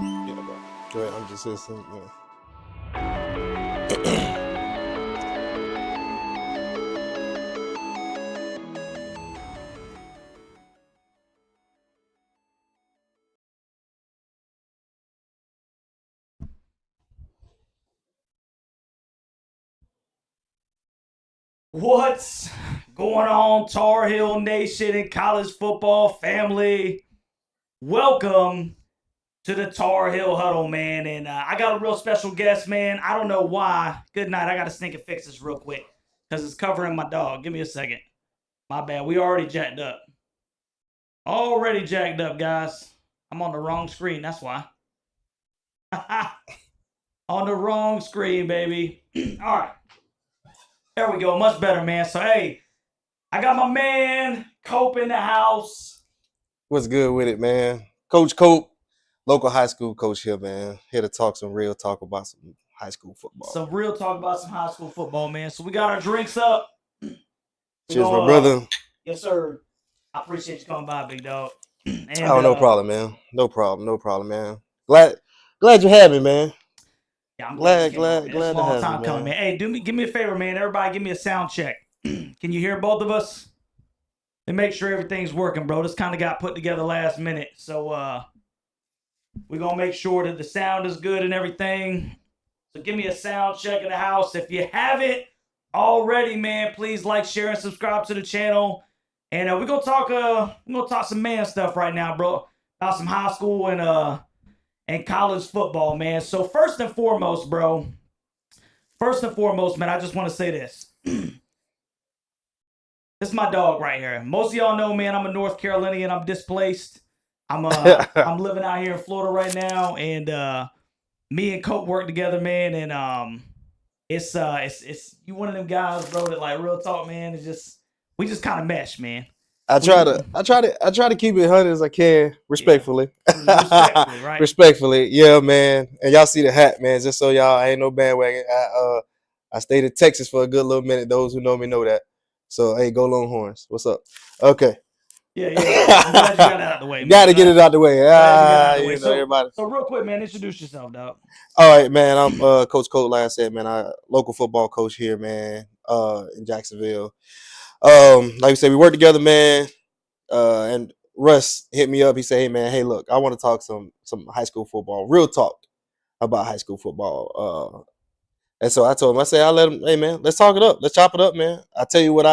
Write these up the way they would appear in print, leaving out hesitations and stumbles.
Yeah, bro. Go ahead. I'm just listening. What's going on, Tar Heel Nation and college football family? Welcome to the Tar Heel Huddle, man. And I got a real special guest, man. I don't know why. Good night. I got to sneak and fix this real quick because it's covering my dog. Give me a second. My bad. We already jacked up. Already jacked up, guys. I'm on the wrong screen. That's why. On the wrong screen, baby. All right. There we go. Much better, man. So, hey, I got my man Cope in the house. What's good with it, man? Coach Cope, local high school coach here, man. Here to talk some real talk about some high school football. Some real talk about some high school football, man. So we got our drinks up. Cheers, my brother. Yes, sir. I appreciate you coming by, big dog. And, no problem, man. No problem, man. Glad you had me, man. Yeah, I'm glad to have to long have time you, coming, man. Hey, give me a favor, man. Everybody, give me a sound check. Can you hear both of us? And make sure everything's working, bro. This kind of got put together last minute, so we're gonna make sure that the sound is good and everything. So give me a sound check in the house. If you haven't already, man, please like, share, and subscribe to the channel. And we're gonna talk some man stuff right now, bro. About some high school and college football, man. So first and foremost, bro. Man, I just want to say this. This is my dog right here. Most of y'all know, man, I'm a North Carolinian. I'm displaced. I'm living out here in Florida right now, and me and Cope work together, man. And it's you one of them guys, bro. That like real talk, man. It's just we just kind of mesh, man. I try to keep it 100 as I can, respectfully. Yeah. Respectfully, right? Respectfully, yeah, man. And y'all see the hat, man. Just so y'all, I ain't no bandwagon. I stayed in Texas for a good little minute. Those who know me know that. So, hey, go Longhorns. What's up? Okay. Yeah. I'm glad you got that out of the way, man. Got to get it out the way. Everybody. So real quick, man, introduce yourself, dog. All right, man. I'm Coach Colt. Like I said, man, I local football coach here, man. In Jacksonville. Like I said, we work together, man. And Russ hit me up. He said, "Hey, man. Hey, look, I want to talk some high school football. Real talk about high school football." And so I told him, I said, "I'll let him. Hey, man, let's talk it up. Let's chop it up, man. I'll tell you what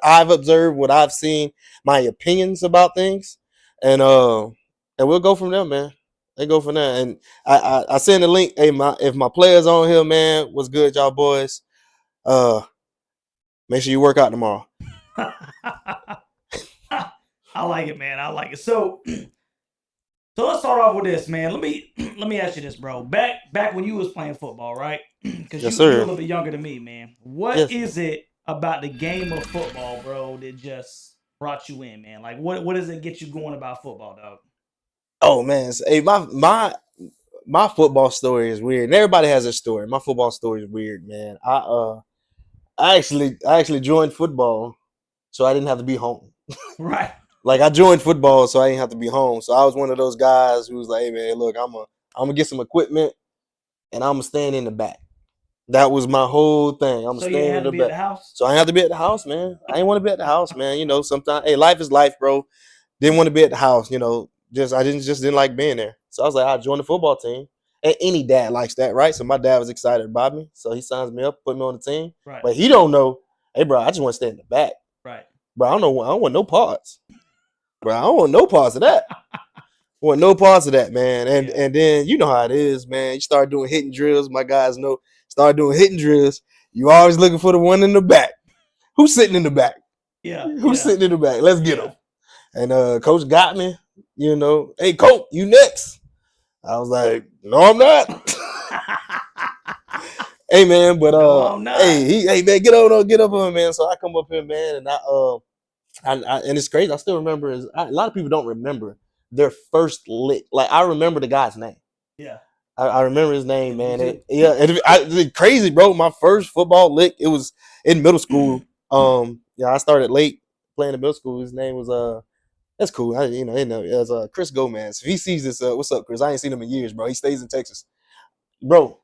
I've observed, what I've seen, my opinions about things, and we'll go from there, man. They go from there. And I send the link. Hey, if my players on here, man, what's good, y'all boys? Make sure you work out tomorrow." I like it, man. I like it. So let's start off with this, man. Let me ask you this, bro. Back when you was playing football, right? Because Yes, you're a sir. little bit younger than me, man. What is it about the game of football, bro, that just brought you in, man? Like, what does it get you going about football, dog? Oh man, hey, my football story is weird. And everybody has a story. My football story is weird, man. I actually joined football so I didn't have to be home. Right. Like I joined football so I didn't have to be home. So I was one of those guys who was like, "Hey man, look, I'm gonna get some equipment and I'm gonna stand in the back." That was my whole thing. I'm gonna stand in the back. So I didn't have to be at the house, man. I didn't want to be at the house, man. You know, sometimes hey, life is life, bro. Didn't want to be at the house, you know. I didn't like being there. So I was like, I joined the football team. And any dad likes that, right? So my dad was excited about me. So he signs me up, put me on the team. Right. But he don't know, hey bro, I just want to stay in the back. Right. Bro, I don't want no parts. Bro, I don't want no parts of that. I want no parts of that, man. And then you know how it is, man. You start doing hitting drills. My guys know. Start doing hitting drills. You always looking for the one in the back. Who's sitting in the back? Yeah. Who's sitting in the back? Let's get him. And coach got me. You know, hey, Coach, you next. I was like, no, I'm not. Hey, man, but no, I'm not. Hey, man, get up on, man. So I come up here, man, and and it's crazy. I still remember. A lot of people don't remember their first lick. Like I remember the guy's name. Yeah. I remember his name, man. It's crazy, bro. My first football lick, it was in middle school. I started late playing in middle school. His name was That's cool. As Chris Gomez, if he sees this, what's up, Chris? I ain't seen him in years, bro. He stays in Texas, bro.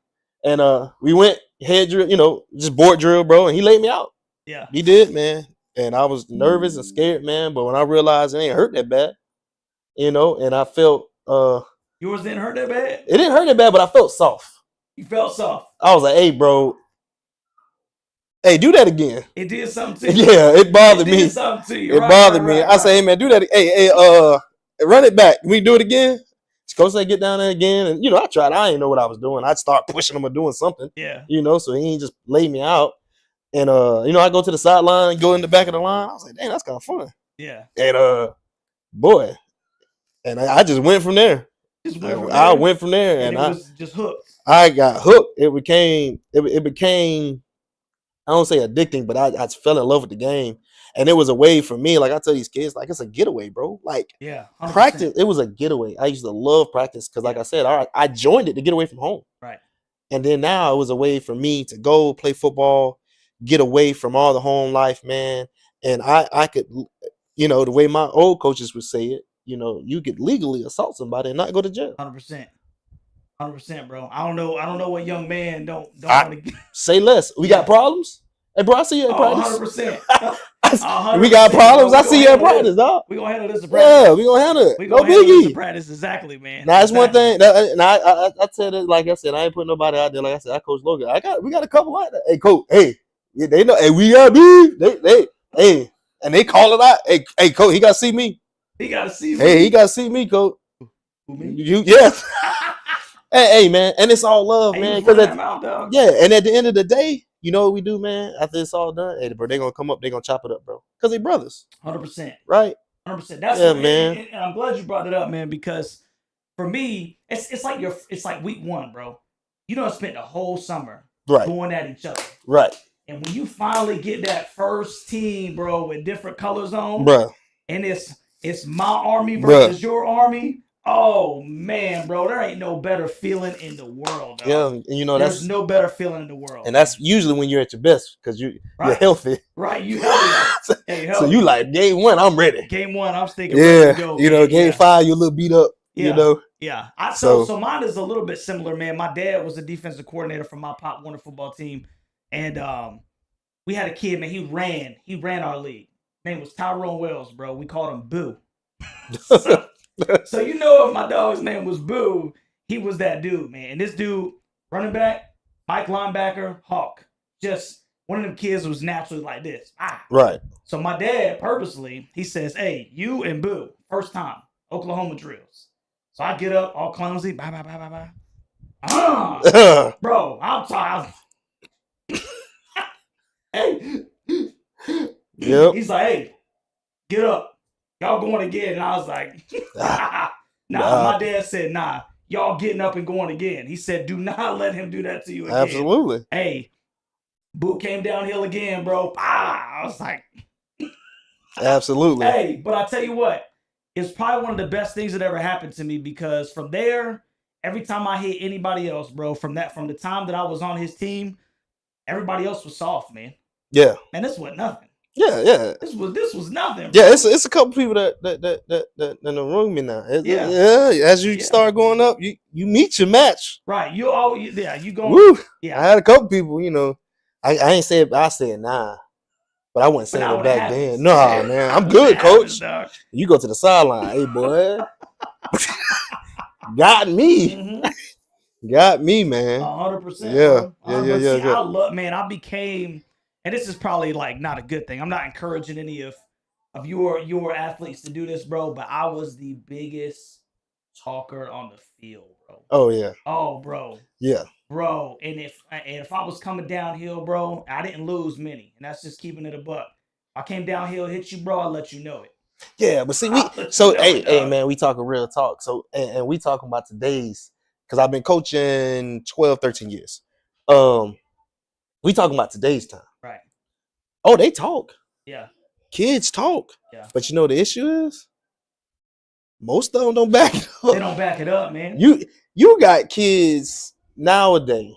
And we went head drill, just board drill, bro, and he laid me out. Yeah. He did, man. And I was nervous and scared, man. But when I realized it ain't hurt that bad, and I felt yours didn't hurt that bad? It didn't hurt that bad, but I felt soft. You felt soft. I was like, hey, bro. Hey, do that again. It did something to you. Yeah, it bothered me. It did something to you. It bothered me. I say, hey, man, do that. Hey, run it back. Can we do it again? Coach said, get down there again. And, I tried. I didn't know what I was doing. I'd start pushing him or doing something. Yeah. So he ain't just lay me out. And, I go to the sideline and go in the back of the line. I was like, dang, that's kind of fun. Yeah. And, boy. And I just went from there. I went from there. And it was just hooked. I got hooked. It became, I don't say addicting, but I fell in love with the game. And it was a way for me, like I tell these kids, like it's a getaway, bro. Like 100%. Practice, it was a getaway. I used to love practice because, like I said, I joined it to get away from home. Right. And then now it was a way for me to go play football, get away from all the home life, man. And I could, the way my old coaches would say it, you could legally assault somebody and not go to jail. 100%. 100%, bro. I don't know what young man don't want to say less. We got problems. Hey, bro, I see you at practice. 100%. We got problems. I see you at practice, dog. We gonna handle this at practice. Yeah, we gonna handle it. We no gonna handle biggie. This at practice, exactly, man. Now that's one thing. And I said it, like I said, I ain't putting nobody out there. Like I said, I coach Logan. we got a couple like that. Hey, coach. Hey, they know. Hey, we got beef. Hey, and they call it out. Hey, coach. He got to see me. He got to see me. Hey, he got to see me, coach. Who, me? Yeah. hey, man, and it's all love, man. Because and at the end of the day, you know what we do, man? After it's all done, hey, bro, they gonna come up, they gonna chop it up, bro. Because they brothers. 100%. Right? 100%. That's man. And I'm glad you brought it up, man, because for me, it's like week one, bro. You done spent the whole summer going at each other. Right. And when you finally get that first team, bro, with different colors on, bro, and it's my army versus your army. Oh man, bro, there ain't no better feeling in the world. Dog. Yeah, and there's no better feeling in the world. And that's usually when you're at your best because you're healthy. Right, you healthy. So you like game one, I'm ready. Game one, I'm sticking ready to go. Game 5, you're a little beat up. Yeah. So mine is a little bit similar, man. My dad was a defensive coordinator for my Pop Warner football team, and we had a kid, man. He ran our league. His name was Tyrone Wells, bro. We called him Boo. So if my dog's name was Boo, he was that dude, man. And this dude, running back, Mike linebacker, Hawk. Just one of them kids was naturally like this. Right. So my dad purposely, he says, hey, you and Boo, first time, Oklahoma drills. So I get up all clumsy, bye. Bro, I'm tired. Hey. Yep. He's like, hey, get up. Y'all going again. And I was like, nah. My dad said, nah, y'all getting up and going again. He said, do not let him do that to you again. Absolutely. Hey, Boo came downhill again, bro. I was like, absolutely. Hey, but I tell you what, it's probably one of the best things that ever happened to me because from there, every time I hit anybody else, bro, from the time that I was on his team, everybody else was soft, man. Yeah. Man, this was nothing. Yeah. This was nothing. Bro. Yeah, it's a couple people that in the room me now. As you start going up, you meet your match. Right. You going. Woo. Yeah. I had a couple people, I ain't said I said nah. But I wasn't saying it back then. No, man. I'm good, coach. You go to the sideline. Hey, boy. Got me. Mm-hmm. Got me, man. 100%. Yeah. 100%. Yeah. I love, man, I became, and this is probably like not a good thing. I'm not encouraging any of your athletes to do this, bro, but I was the biggest talker on the field, bro. Oh, yeah. Oh, bro. Yeah. Bro, and if I was coming downhill, bro, I didn't lose many, and that's just keeping it a buck. I came downhill, hit you, bro, I'll let you know it. Yeah, but see, hey, man, we talking real talk. So, and we talking about today's, because I've been coaching 12, 13 years. We talking about today's time. Right. Oh, they talk. Yeah. Kids talk. Yeah. But you know what the issue is? Most of them don't back it up. They don't back it up, man. You got kids nowadays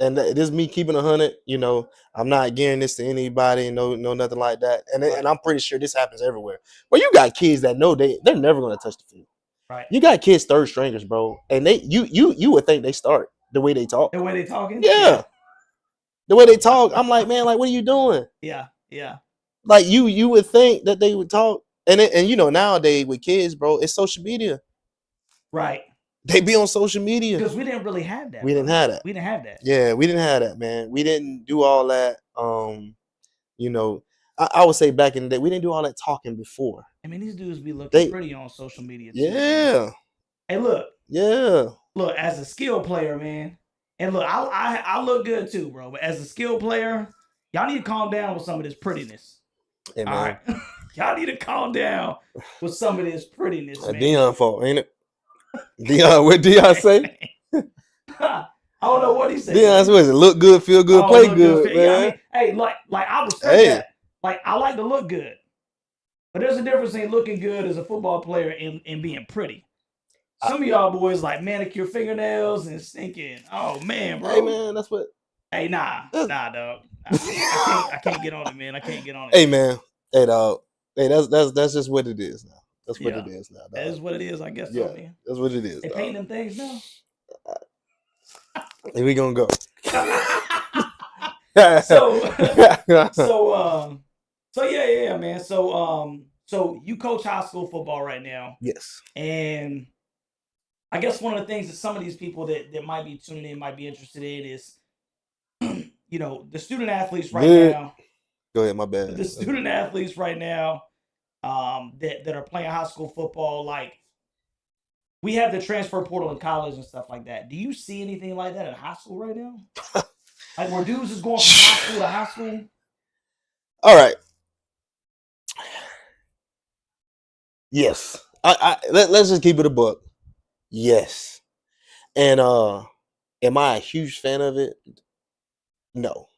and this is me keeping 100. You know, I'm not gearing this to anybody, no nothing like that. And I'm pretty sure this happens everywhere. Well, you got kids that know they're never gonna touch the field. Right. You got kids third stringers, bro, and you would think they start the way they talk. The way they talking? Yeah. The way they talk, I'm like, man, like, what are you doing? Yeah. Like you would think that they would talk, and you know, nowadays with kids, bro, it's social media. Right. They be on social media. Because we didn't really have that. We didn't have that. We didn't have that. Yeah, we didn't have that, man. We didn't do all that. You know, I would say back in the day, we didn't do all that talking before. I mean, these dudes be looking pretty on social media too. Yeah. Hey, look. Yeah. Look, as a skill player, man, and look, I look good too, bro. But as a skill player, y'all need to calm down with some of this prettiness. Hey, man. All right, y'all need to calm down with some of this prettiness, man. Deion fault, ain't it? Deion, what Deion say? I don't know what he said. Deion's what is it? Look good, feel good, play good, man. Yeah, I mean, hey, like I respect that. Like I like to look good, but there's a difference in looking good as a football player and being pretty. Some of y'all boys like manicure fingernails and thinking, oh man, bro. Hey man, that's what. Hey, nah, dog. I can't get on it, man. I can't get on it. Hey man, hey dog. Hey, that's just what it is now. That's what it is now. Dog. That is what it is, I guess. Yeah, so, man. that's what it is. They painting them things now. Here we gonna go. So yeah, man. So you coach high school football right now. Yes. And I guess one of the things that some of these people that might be tuning in might be interested in is, you know, the student athletes right now. Go ahead, my bad. The student athletes right now, that are playing high school football, like we have the transfer portal in college and stuff like that. Do you see anything like that in high school right now? Like where dudes is going from high school to high school? All right. Yes. Let's just keep it a buck. Yes. And am I a huge fan of it? No.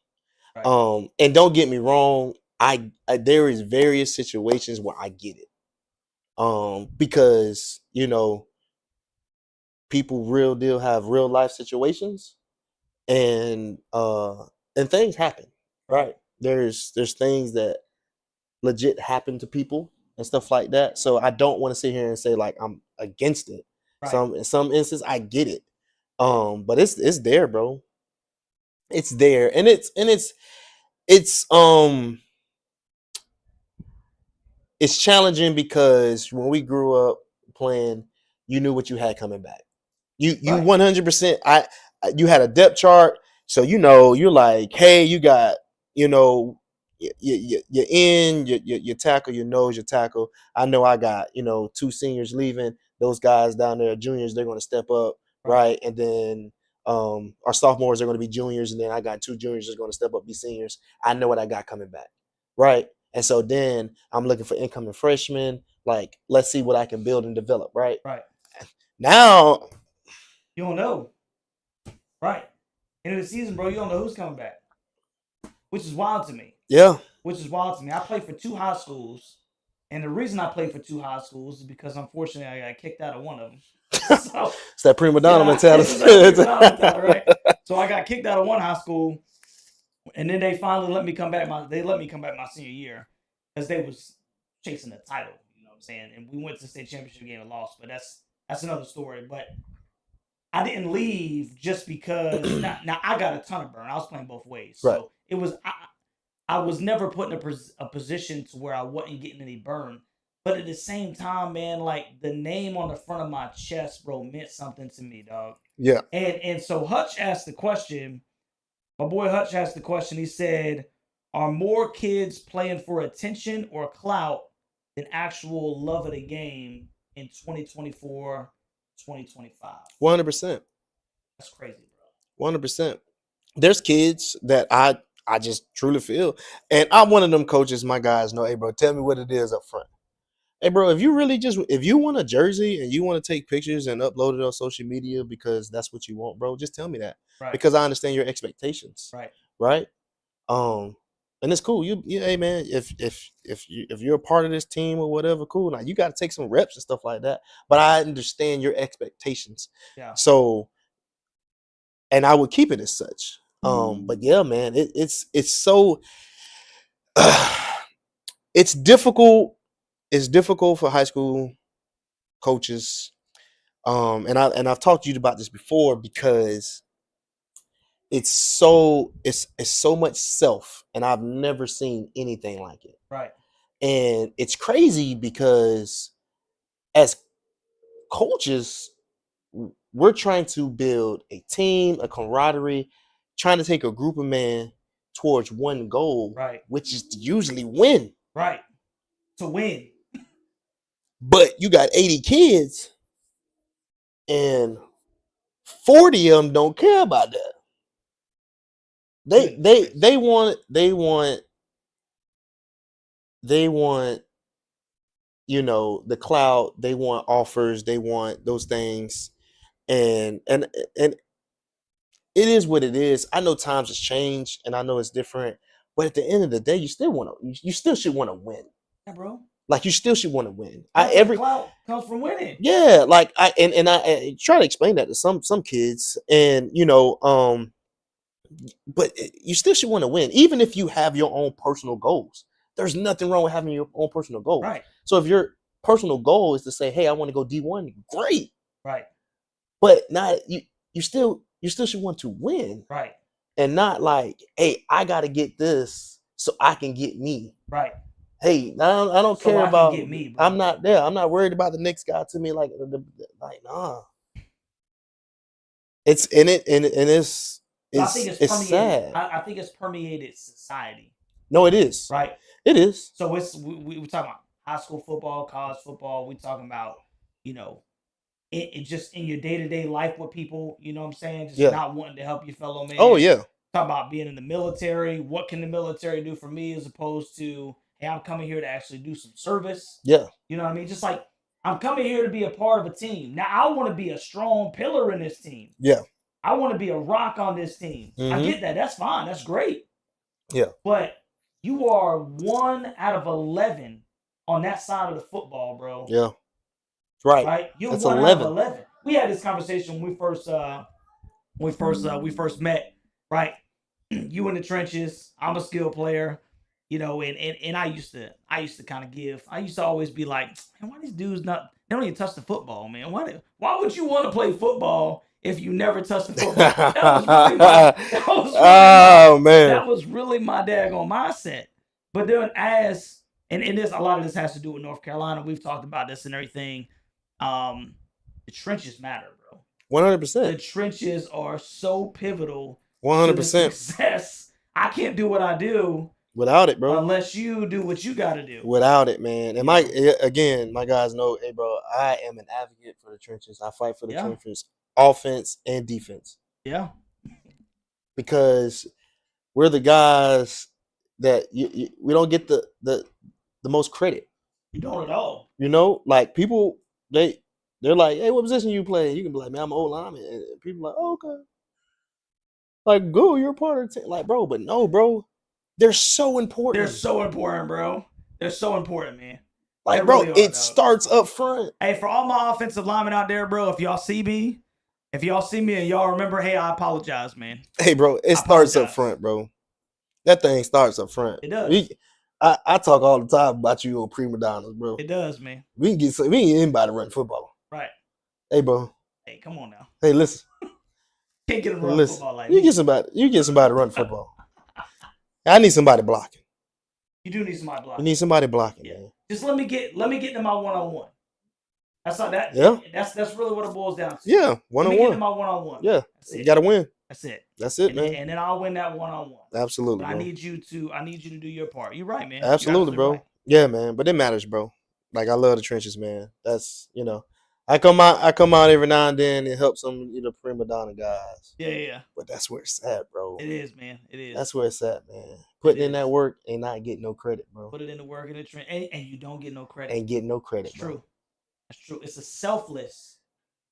Right. And don't get me wrong, I there is various situations where I get it. Because, you know, people real deal have real life situations and things happen, right? There's things that legit happen to people and stuff like that. So I don't want to sit here and say like I'm against it. Right. In some instances I get it. But it's there, bro. It's there. And it's challenging because when we grew up playing, you knew what you had coming back. You 100%. You had a depth chart, so you know you're like, hey, you got, you know, your end, your tackle, your nose, your tackle. I know I got, you know, 2 seniors leaving. Those guys down there, juniors, they're going to step up, right? And then our sophomores are going to be juniors, and then I got 2 juniors that's going to step up, be seniors. I know what I got coming back, right? And so then I'm looking for incoming freshmen. Like, let's see what I can build and develop, right? Right. Now, you don't know. Right. End of the season, bro, you don't know who's coming back. Which is wild to me. Yeah. Which is wild to me. I played for 2 high schools. And the reason I played for 2 high schools is because, unfortunately, I got kicked out of one of them. So, it's that prima donna mentality. Right? So I got kicked out of one high school. And then they finally let me come back. They let me come back my senior year. Because they was chasing the title. You know what I'm saying? And we went to the state championship game and lost. But that's another story. But I didn't leave just because now I got a ton of burn. I was playing both ways. So right. It was I was never put in a position to where I wasn't getting any burn. But at the same time, man, like the name on the front of my chest, bro, meant something to me, dog. Yeah. And so Hutch asked the question, my boy Hutch asked the question, he said, are more kids playing for attention or clout than actual love of the game in 2024? 2025. 100%. That's crazy, bro. 100%. There's kids that I just truly feel, and I'm one of them coaches. My guys know, hey, bro, tell me what it is up front. Hey, bro, if you want a jersey and you want to take pictures and upload it on social media because that's what you want, bro, just tell me that. Right. Because I understand your expectations. Right. Right. And it's cool. Hey man, if you're a part of this team or whatever, cool. Now you got to take some reps and stuff like that. But I understand your expectations. Yeah. So, and I would keep it as such. But yeah, man, it's so it's difficult. It's difficult for high school coaches. And I've talked to you about this before because it's so much self, and I've never seen anything like it. Right. And it's crazy because as coaches, we're trying to build a team, a camaraderie, trying to take a group of men towards one goal, Right. which is to usually win. Right. To win. But you got 80 kids, and 40 of them don't care about that. They want the clout, they want offers, they want those things, and it is what it is. I know times has changed, and I know it's different, but at the end of the day, you still should want to win. Yeah, bro. Like, you still should want to win. Every clout comes from winning. Yeah, like I try to explain that to some kids, and but you still should want to win, even if you have your own personal goals. There's nothing wrong with having your own personal goals. Right. So if your personal goal is to say, "Hey, I want to go D1," great. Right. But not you still should want to win. Right. And not like, "Hey, I got to get this so I can get me." Right. Hey, I don't care about. Get me, bro. I'm not there. I'm not worried about the next guy to me. Like nah. It's in it, and it's sad. I think it's permeated society. No, it is. Right. It is. So we're talking about high school football, college football. We're talking about, it just in your day-to-day life with people, you know what I'm saying? Just not wanting to help your fellow man. Oh, yeah. Talk about being in the military. What can the military do for me, as opposed to, hey, I'm coming here to actually do some service. Yeah. You know what I mean? Just like, I'm coming here to be a part of a team. Now, I want to be a strong pillar in this team. Yeah. I want to be a rock on this team. Mm-hmm. I get that. That's fine. That's great. Yeah. But you are 1 out of 11 on that side of the football, bro. Yeah. Right. Right. You're that's 1 out of 11. We had this conversation when we first met. Right. You in the trenches. I'm a skill player. And I used to kind of give. I used to always be like, man, why these dudes they don't even touch the football, man? Why would you want to play football if you never touch the football? That was really my daggone mindset. But then and this, a lot of this has to do with North Carolina. We've talked about this and everything. The trenches matter, bro. 100%. The trenches are so pivotal. 100% to the success. I can't do what I do without it, bro. Unless you do what you got to do. Without it, man. And my guys know, hey, bro, I am an advocate for the trenches. I fight for the trenches, offense and defense. Yeah. Because we're the guys that we don't get the most credit. You don't at all. Like, people, they're like, hey, what position you play? You can be like, man, I'm an old lineman. And people are like, oh, okay. Like, go, you're a part of the team. Like, bro, but no, bro. They're so important. They're so important, bro. They're so important, man. Like, bro, it starts up front. Hey, for all my offensive linemen out there, bro, if y'all see me and y'all remember, hey, I apologize, man. Hey, bro, it starts up front, bro. That thing starts up front. It does. I talk all the time about you on prima donnas, bro. It does, man. We can get anybody to run football. Right. Hey, bro. Hey, come on now. Hey, listen. Can't get them to run football like you get somebody to run football. I need somebody blocking. You do need somebody blocking. You need somebody blocking, man. Just let me get to my one-on-one. That's not that. Yeah. That's really what it boils down to. Yeah, one-on-one. Let me get to my one-on-one. Yeah. You got to win. That's it. That's it, man. And then I'll win that one-on-one. Absolutely. But I need you to do your part. You're right, man. Absolutely, bro. Right. Yeah, man. But it matters, bro. Like, I love the trenches, man. That's, I come out every now and then and help some prima donna guys. Yeah. But that's where it's at, bro. It is, man. It is. That's where it's at, man. Putting in that work and not getting no credit, bro. Put it in the work in the trench, and you don't get no credit. Ain't getting no credit. It's true. That's true. It's a selfless.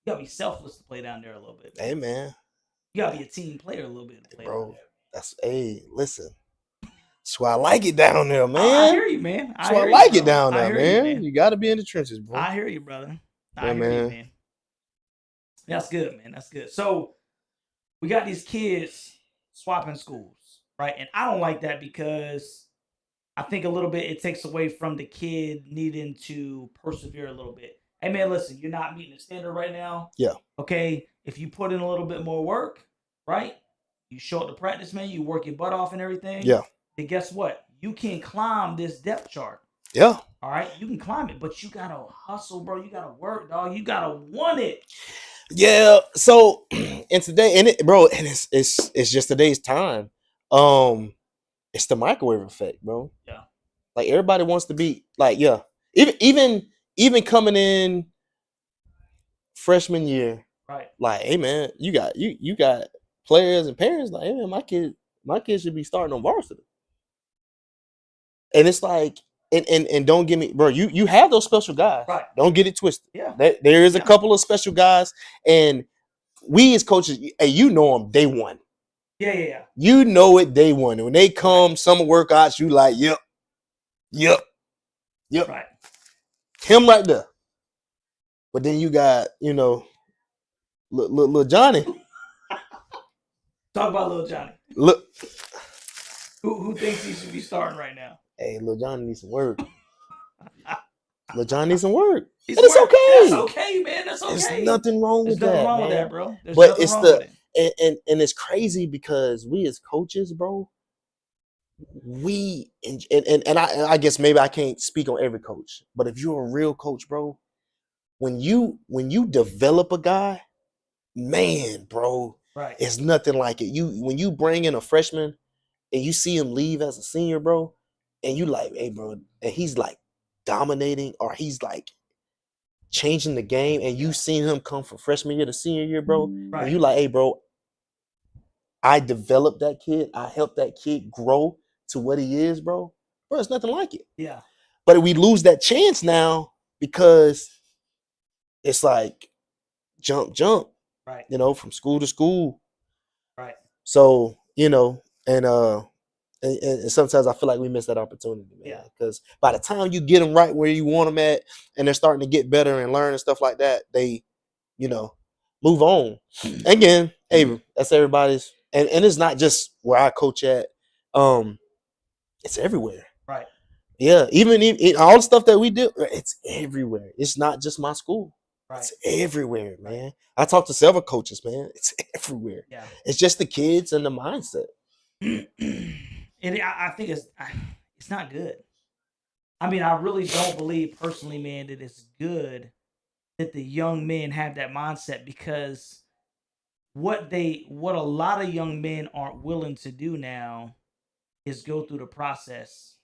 You gotta be selfless to play down there a little bit. Hey, man. You gotta be a team player a little bit to play down there. Listen. That's why I like it down there, man. I hear you, man. That's why I like it down there, man. You gotta be in the trenches, bro. I hear you, brother. I hear you, man. That's good, man. That's good. So we got these kids. swapping schools, right? And I don't like that because I think a little bit it takes away from the kid needing to persevere a little bit. Hey man, listen, you're not meeting the standard right now. Yeah. Okay, if you put in a little bit more work, right? You show up to practice, man. You work your butt off and everything. Yeah. Then guess what? You can climb this depth chart. Yeah. All right, you can climb it, but you gotta hustle, bro. You gotta work, dog. You gotta want it. Yeah. So, and today, and it, bro, and it's just today's time. It's the microwave effect, bro. Yeah. Like everybody wants to be like, yeah. Even coming in freshman year, right? Like, hey man, you got players and parents like, hey man, my kid should be starting on varsity. And it's like, and don't get me, bro. You have those special guys. Right. Don't get it twisted. Yeah. There is a couple of special guys, and we as coaches, hey, you know them day one. Yeah. You know it day one. And when they come, summer workouts, you like, yep. Right. Him right there. But then you got, little Johnny. Talk about little Johnny. Look. Who thinks he should be starting right now? Hey, little Johnny needs some work. Little Johnny needs some work. And it's okay. That's okay, man. That's okay. There's nothing wrong with that. There's nothing wrong man. with that, bro. There's but nothing it's wrong the with it. and it's crazy because we as coaches, bro, and I guess maybe I can't speak on every coach, but if you're a real coach, bro, when you develop a guy, man, bro, right, it's nothing like it. When you bring in a freshman and you see him leave as a senior, bro, and you like, hey, bro, and he's like dominating or he's like changing the game, and you seen him come from freshman year to senior year, bro, right, and you like, hey, bro, I developed that kid, I helped that kid grow to what he is, bro. Bro, it's nothing like it. Yeah. But we lose that chance now because it's like jump, right, from school to school. Right. So, and sometimes I feel like we miss that opportunity, man. Yeah. Because by the time you get them right where you want them at, and they're starting to get better and learn and stuff like that, they, move on. Again, hey, that's everybody's, and it's not just where I coach at. It's everywhere. Right. Yeah. Even all the stuff that we do, it's everywhere. It's not just my school. Right. It's everywhere, man. I talk to several coaches, man. It's everywhere. Yeah. It's just the kids and the mindset. And I think it's not good. I mean, I really don't believe personally, man, that it's good that the young men have that mindset, because what a lot of young men aren't willing to do now is go through the process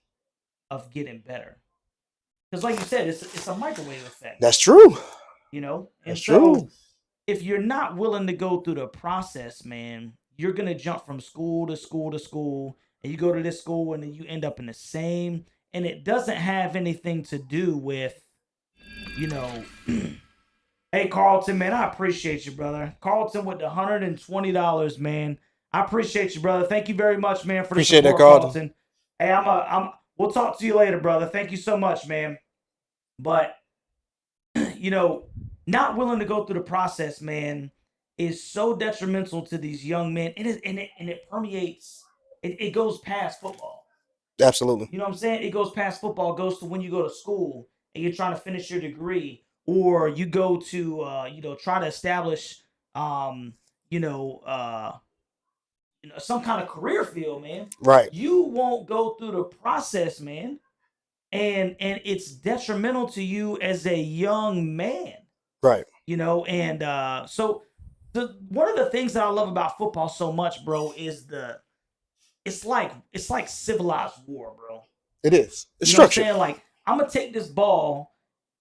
of getting better. Because like you said, it's a microwave effect. That's true. And That's so true. if you're not willing to go through the process, man, you're going to jump from school to school to school, and you go to this school and then you end up in the same, and it doesn't have anything to do with, hey, Carlton, man, I appreciate you, brother. Carlton with the $120, man. I appreciate you, brother. Thank you very much, man, for the Appreciate support, that, Carlton. Hey, we'll talk to you later, brother. Thank you so much, man. But, not willing to go through the process, man, is so detrimental to these young men. And it permeates, it goes past football. Absolutely. You know what I'm saying? It goes past football. It goes to when you go to school and you're trying to finish your degree, or you go to, try to establish, some kind of career field, man. Right. You won't go through the process, man. And it's detrimental to you as a young man. Right. And so one of the things that I love about football so much, bro, is it's like civilized war, bro. It is. It's you know structured. What I'm saying? Like, I'm gonna take this ball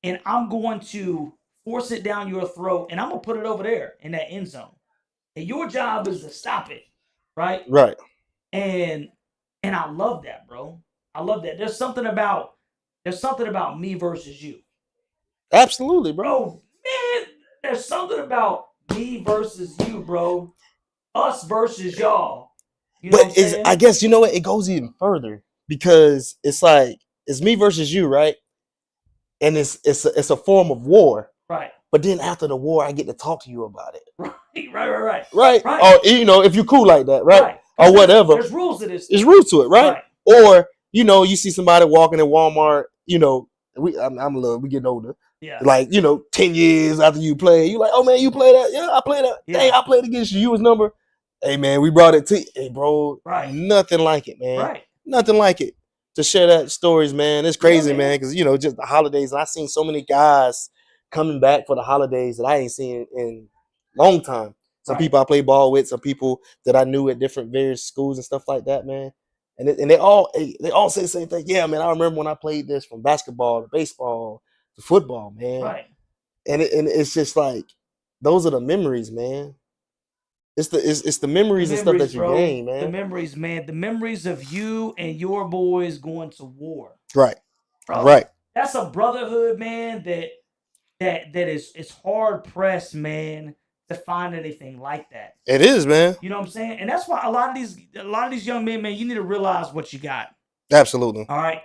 and I'm going to force it down your throat, and I'm gonna put it over there in that end zone. And your job is to stop it, right? Right. And I love that, bro. I love that. There's something about me versus you. Absolutely, bro. Bro, man, there's something about me versus you, bro. Us versus y'all. But I guess you know what? It goes even further, because it's like it's me versus you, right? And it's a form of war. Right. But then after the war, I get to talk to you about it. Right. Right. Oh, if you're cool like that, right? or whatever. There's rules to this. There's rules to it, right? Or you see somebody walking in Walmart. We getting older. Yeah. Like 10 years after you play, you like, oh man, you play that? Yeah, I play that. Yeah. Hey, I played against you. You was number. Hey man, we brought it to you. Hey bro, nothing like it, man. Right. Nothing like it to share that stories, man. It's crazy, man, because just the holidays. And I seen so many guys coming back for the holidays that I ain't seen in a long time. Some people I play ball with, some people that I knew at different various schools and stuff like that, man. And they all say the same thing. Yeah, man, I remember when I played this, from basketball to baseball to football, man. Right. And it's just like, those are the memories, man. It's the memories and stuff that you gain, man. The memories, man. The memories of you and your boys going to war. Right. Bro, right. That's a brotherhood, man, that is hard pressed, man, to find anything like that. It is, man. You know what I'm saying? And that's why a lot of these young men, man, you need to realize what you got. Absolutely. All right.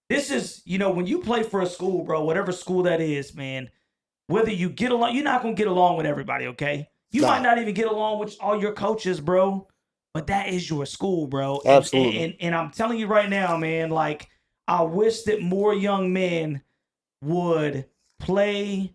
This is, when you play for a school, bro, whatever school that is, man, whether you get along, you're not going to get along with everybody, okay? You might not even get along with all your coaches, bro, but that is your school, bro. Absolutely. And I'm telling you right now, man, like, I wish that more young men would play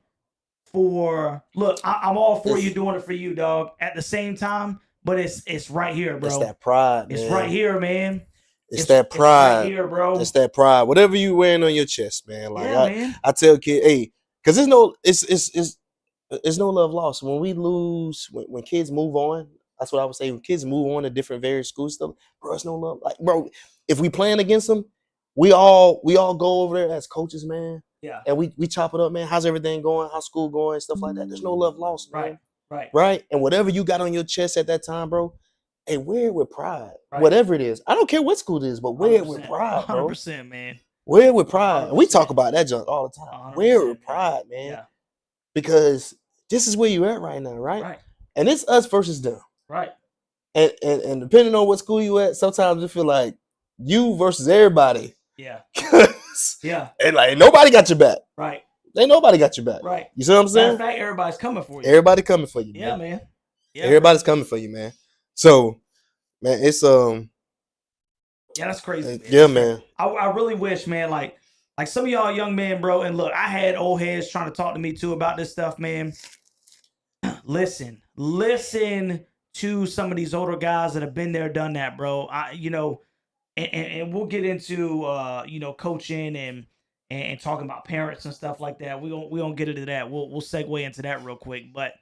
for, look, I'm all for you doing it for you, dog, at the same time, but it's right here, bro. It's that pride, man. It's right here, man. It's that pride. It's right here, bro. It's that pride. Whatever you wearing on your chest, man. Like, man. I tell kids, hey, because it's no love lost. When we lose, when kids move on, that's what I would say. When kids move on to different various school stuff, bro, it's no love. Like, bro, if we playing against them, we all go over there as coaches, man. Yeah. And we chop it up, man. How's everything going? How's school going? Stuff like that. There's no love lost, man. Right. And whatever you got on your chest at that time, bro, hey, wear it with pride. Whatever it is. I don't care what school it is, but wear it with pride, bro. 100%, man. Wear it with pride. And we talk about that junk all the time. Wear it with pride, man. Yeah. Because this is where you're at right now, right? And it's us versus them. Right. And depending on what school you at, sometimes it feel like you versus everybody. Yeah. Yeah. And like, nobody got your back. Right. Ain't nobody got your back. Right. You see what I'm saying? Matter of fact, everybody's coming for you. Everybody coming for you, man. Yeah, man. Yeah, everybody's coming for you, man. So, man, it's yeah, that's crazy, man. Yeah, man. I really wish, man, like some of y'all young men, bro, and look, I had old heads trying to talk to me too about this stuff, man. Listen to some of these older guys that have been there, done that, bro. And we'll get into coaching and talking about parents and stuff like that. We don't get into that. We'll segue into that real quick. But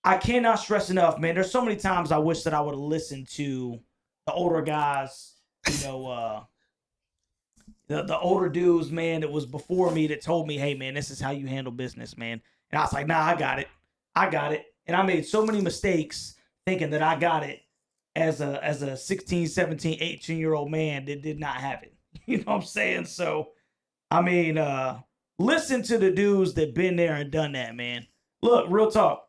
I cannot stress enough, man. There's so many times I wish that I would have listened to the older guys, the older dudes, man, that was before me that told me, hey, man, this is how you handle business, man. And I was like, nah, I got it. And I made so many mistakes thinking that I got it as a 16, 17, 18-year-old man that did not have it. You know what I'm saying? So, I mean, listen to the dudes that been there and done that, man. Look, real talk.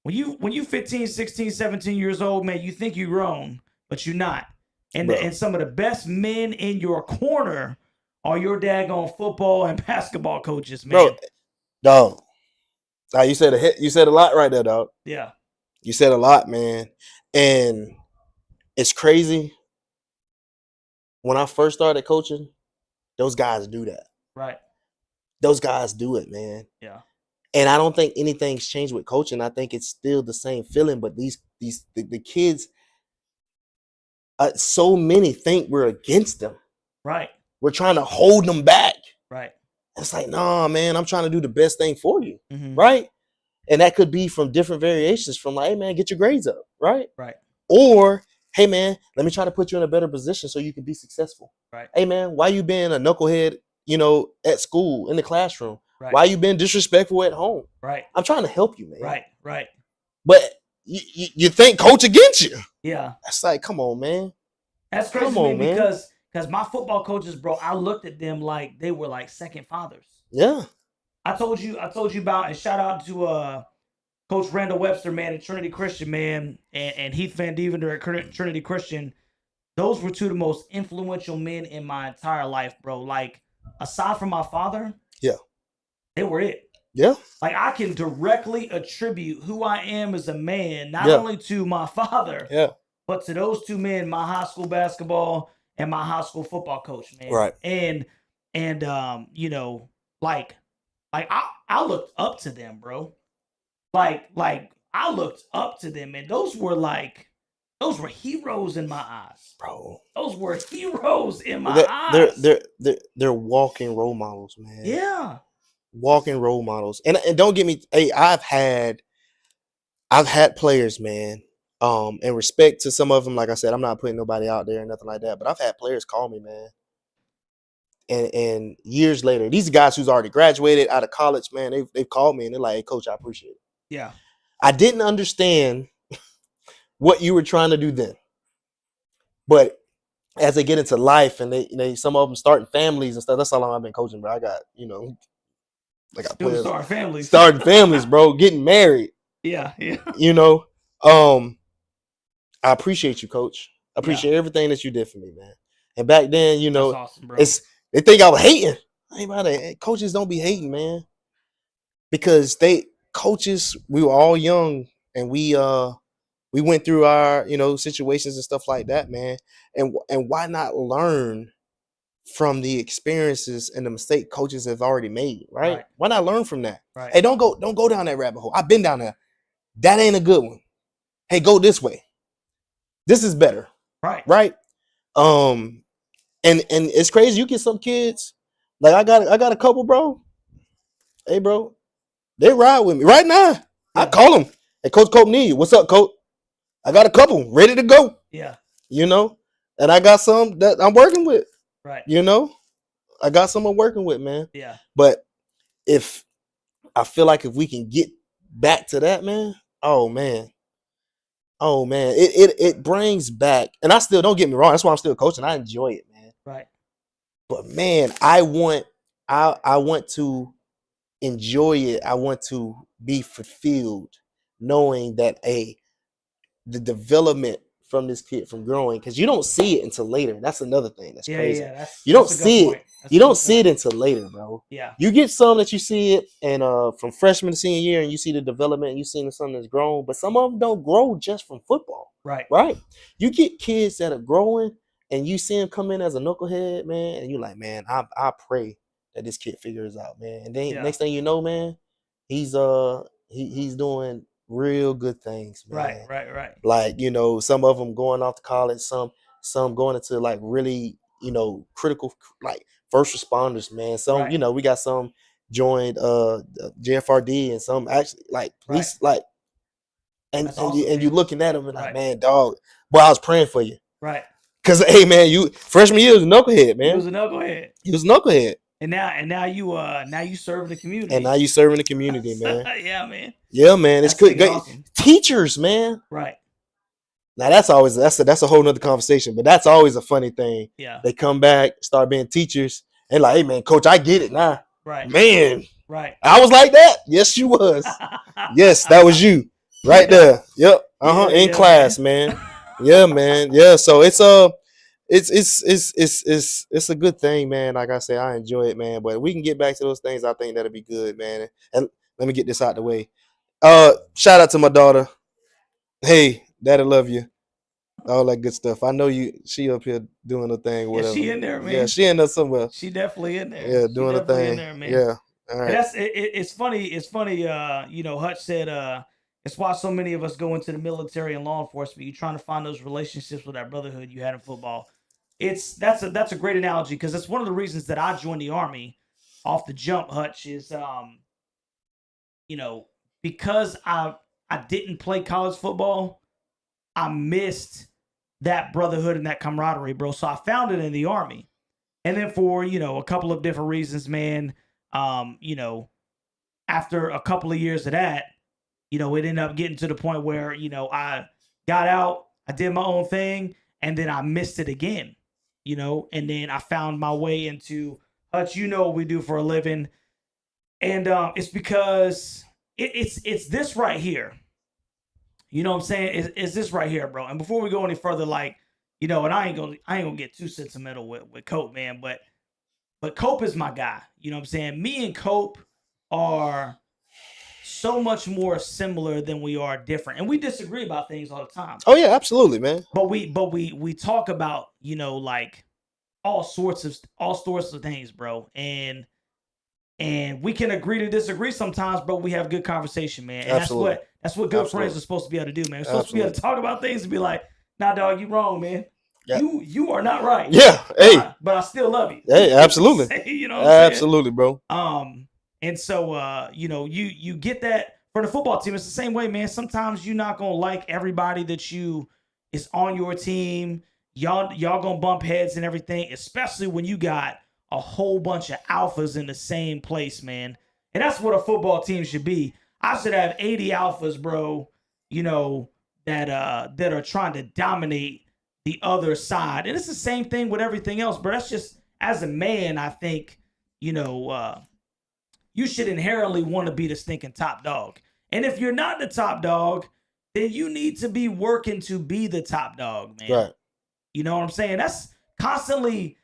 When you 15, 16, 17 years old, man, you think you're grown, but you're not. And some of the best men in your corner are your daggone football and basketball coaches, man. Bro, dog. Now you said a lot right there, dog. Yeah. You said a lot, man. And it's crazy. When I first started coaching, those guys do that. Right. Those guys do it, man. Yeah. And I don't think anything's changed with coaching. I think it's still the same feeling, but the kids, so many think we're against them. Right. We're trying to hold them back. Right. It's like, nah, man, I'm trying to do the best thing for you. Mm-hmm. Right. And that could be from different variations, from like, hey, man, get your grades up. Right. Right. Or, hey, man, let me try to put you in a better position so you can be successful. Right. Hey, man, why you being a knucklehead, at school, in the classroom? Right. Why you been disrespectful at home? Right. I'm trying to help you, man. Right. Right. But you think coach against you. Yeah. That's like, come on, man. That's crazy, man, because my football coaches, bro, I looked at them like they were like second fathers. Yeah. I told you about, and shout out to Coach Randall Webster, man, at Trinity Christian, man, and Heath Van Devender at Trinity Christian. Those were two of the most influential men in my entire life, bro. Like, aside from my father, yeah, they were it. Yeah. Like, I can directly attribute who I am as a man, not only to my father, but to those two men, my high school basketball and my high school football coach, man. Right. And you know, like I looked up to them, bro. Like I looked up to them, and those were heroes in my eyes, bro. Those were heroes in my eyes. They're walking role models, man. Yeah, walking role models. And don't get me, hey, I've had players, man. And respect to some of them. Like I said, I'm not putting nobody out there or nothing like that. But I've had players call me, man. And years later, these guys who's already graduated out of college, man, they've called me and they're like, "Hey, coach, I appreciate it. Yeah, I didn't understand what you were trying to do then, but as they get into life and they some of them starting families and stuff. That's how long I've been coaching, bro. I got players starting families, bro, getting married. Yeah. I appreciate you, coach. I appreciate everything that you did for me, man. And back then, that's awesome, bro. They think I was hating. I ain't about to. Coaches don't be hating, man, because coaches. We were all young, and we went through our situations and stuff like that, man. And why not learn from the experiences and the mistake coaches have already made, right? Why not learn from that? Right. Hey, don't go down that rabbit hole. I've been down there. That ain't a good one. Hey, go this way. This is better. Right. And it's crazy. You get some kids, like I got a couple, bro. Hey, bro, they ride with me right now. Yeah. I call them. Hey, Coach Cope need you. What's up, Coach? I got a couple ready to go. Yeah. And I got some that I'm working with. Right. I got some I'm working with, man. Yeah. But I feel like if we can get back to that, man, oh man, it brings back. And I still, don't get me wrong, that's why I'm still coaching. I enjoy it, man. Right. But man, I want to enjoy it. I want to be fulfilled knowing that the development from this kid from growing, because you don't see it until later. That's another thing that's crazy. You don't see it. You don't see it until later, bro. Yeah. You get some that you see it, and from freshman to senior year, and you see the development, and you see something that's grown, but some of them don't grow just from football. Right. You get kids that are growing, and you see him come in as a knucklehead, man, and you're like, man, I pray that this kid figures out, man. And then next thing you know, man, he's doing real good things, man. Right. Like, some of them going off to college, some going into like really, critical, like first responders, man. Some, we got some joined JFRD, and some actually like police, like, and awesome, and you looking at them and like, man, dog, boy, I was praying for you. Right. Cause hey, man, you freshman year was a knucklehead, man. He was a knucklehead. And now you serve the community. And now you serving the community, man. Yeah, man. Yeah, man. It's good. Awesome. Teachers, man. Right. Now that's a whole nother conversation, but that's always a funny thing. Yeah. They come back, start being teachers, and like, hey man, coach, I get it now. Right. Man. Right. I was like that. Yes, you was. Yes, that was you. Right there. Yep. In class, man. Yeah, man. Yeah. So it's a good thing, man. Like I say, I enjoy it, man. But we can get back to those things. I think that'll be good, man. And let me get this out the way. Shout out to my daughter. Hey, daddy love you. All that good stuff. I know she up here doing a thing. Whatever. Yeah, she in there, man. Yeah, she in there somewhere. She definitely in there. Yeah, doing a thing. In there, man. Yeah. All right. It's funny. Hutch said, it's why so many of us go into the military and law enforcement. You're trying to find those relationships with that brotherhood you had in football. That's a great analogy, because it's one of the reasons that I joined the Army off the jump, Hutch, is because I didn't play college football, I missed that brotherhood and that camaraderie, bro. So I found it in the Army. And then for, a couple of different reasons, man, after a couple of years of that, it ended up getting to the point where, I got out, I did my own thing, and then I missed it again, and then I found my way into Hutch, what we do for a living. And it's because it's this right here. You know what I'm saying? It's this right here, bro. And before we go any further, like, and I ain't gonna get too sentimental with Cope, man, but Cope is my guy. You know what I'm saying? Me and Cope are so much more similar than we are different, and we disagree about things all the time. Oh yeah, absolutely, man. But we talk about, you know, like all sorts of things, bro, and we can agree to disagree sometimes, but we have good conversation, man. And Absolutely. that's what good friends Absolutely. are supposed to be able to do, man. We're supposed to be able to Absolutely. talk about things and be like, nah, dog, you wrong, man. Yeah. You are not right. Yeah. Hey. But I still love you. Hey, absolutely. You know what I'm saying? Absolutely, bro. And so you know, you get that for the football team. It's the same way, man. Sometimes you're not gonna like everybody that you is on your team. Y'all gonna bump heads and everything, especially when you got a whole bunch of alphas in the same place, man. And that's what a football team should be. I should have 80 alphas, bro, you know, that are trying to dominate the other side. And it's the same thing with everything else, bro. That's just, as a man, I think, you know, you should inherently want to be the stinking top dog. And if you're not the top dog, then you need to be working to be the top dog, man. Right. You know what I'm saying? That's constantly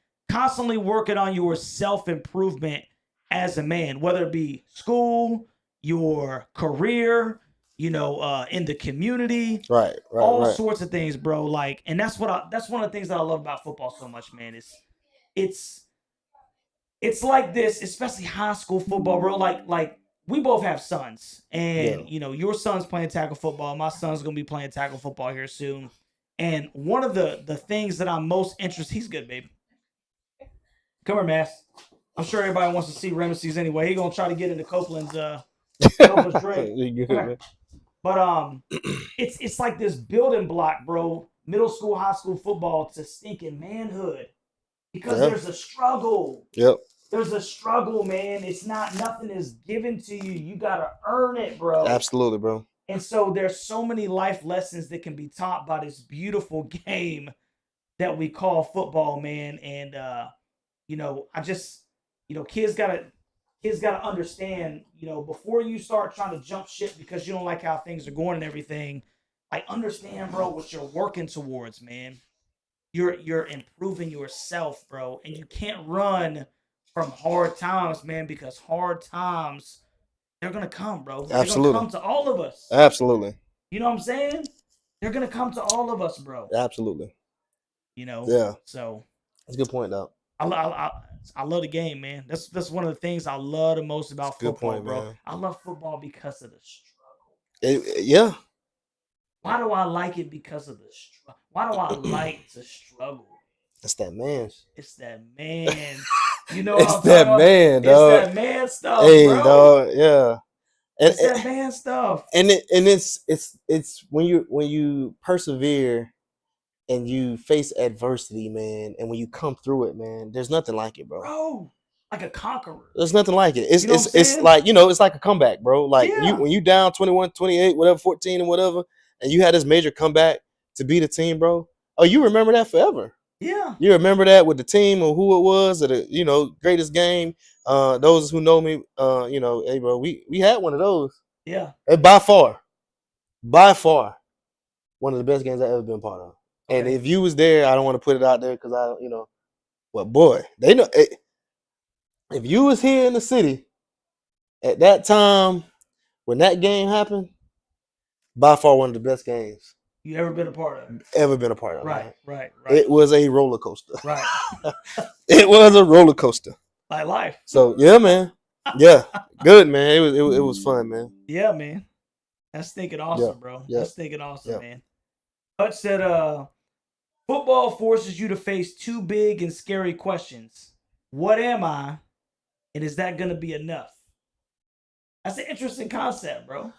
working on your self-improvement as a man, whether it be school, your career, you know, in the community, Right. all sorts of things, bro. Like, and that's one of the things that I love about football so much, man. It's like this, especially high school football, bro. Like we both have sons, and you know, your son's playing tackle football. My son's gonna be playing tackle football here soon. And one of the things that I'm most interested, he's good, baby. Come here, Mass. I'm sure everybody wants to see Ramesses anyway. He's gonna try to get into Copeland's drink. But it's like this building block, bro. Middle school, high school football to stinking manhood. Because there's a struggle. Yep. There's a struggle, man. It's not, nothing is given to you. You gotta earn it, bro. Absolutely, bro. And so there's so many life lessons that can be taught by this beautiful game that we call football, man. And you know, I just, you know, kids gotta understand, you know, before you start trying to jump ship because you don't like how things are going and everything, like, understand, bro, what you're working towards, man. You're improving yourself, bro. And you can't run from hard times, man, because hard times, they're gonna come, bro. Absolutely. They're gonna come to all of us. Absolutely. You know what I'm saying? They're gonna come to all of us, bro. Absolutely. You know? Yeah. So that's a good point, though. I love the game, man. That's one of the things I love the most about football, point, bro. Man. I love football because of the struggle. Yeah. Why do I like it? Because of the struggle. Why do I like to struggle? It's that man. It's that man. You know, it's that man, dog. It's that man stuff, hey, bro. Dog, yeah. It's that man stuff. And it's when you persevere and you face adversity, man, and when you come through it, man, there's nothing like it, bro. Like a conqueror. There's nothing like it. It's like, you know, it's like a comeback, bro. Like when you down 21, 28, whatever, 14 and whatever, and you had this major comeback to beat a team, bro. Oh, you remember that forever. Yeah. You remember that with the team or who it was, or the, you know, greatest game. Those who know me, you know, hey, bro, we had one of those. Yeah. And by far, one of the best games I've ever been part of. Okay. And if you was there, I don't want to put it out there because I, you know, but boy, they know. If you was here in the city at that time when that game happened, by far one of the best games you ever been a part of. Ever been a part of. Right. It was a roller coaster. Right. It was a roller coaster. Like life. So yeah, man. Yeah. Good, man. It was fun, man. Yeah, man. That's thinking awesome, bro. Yeah. That's thinking awesome, man. Hutch said, football forces you to face two big and scary questions. What am I? And is that going to be enough? That's an interesting concept, bro.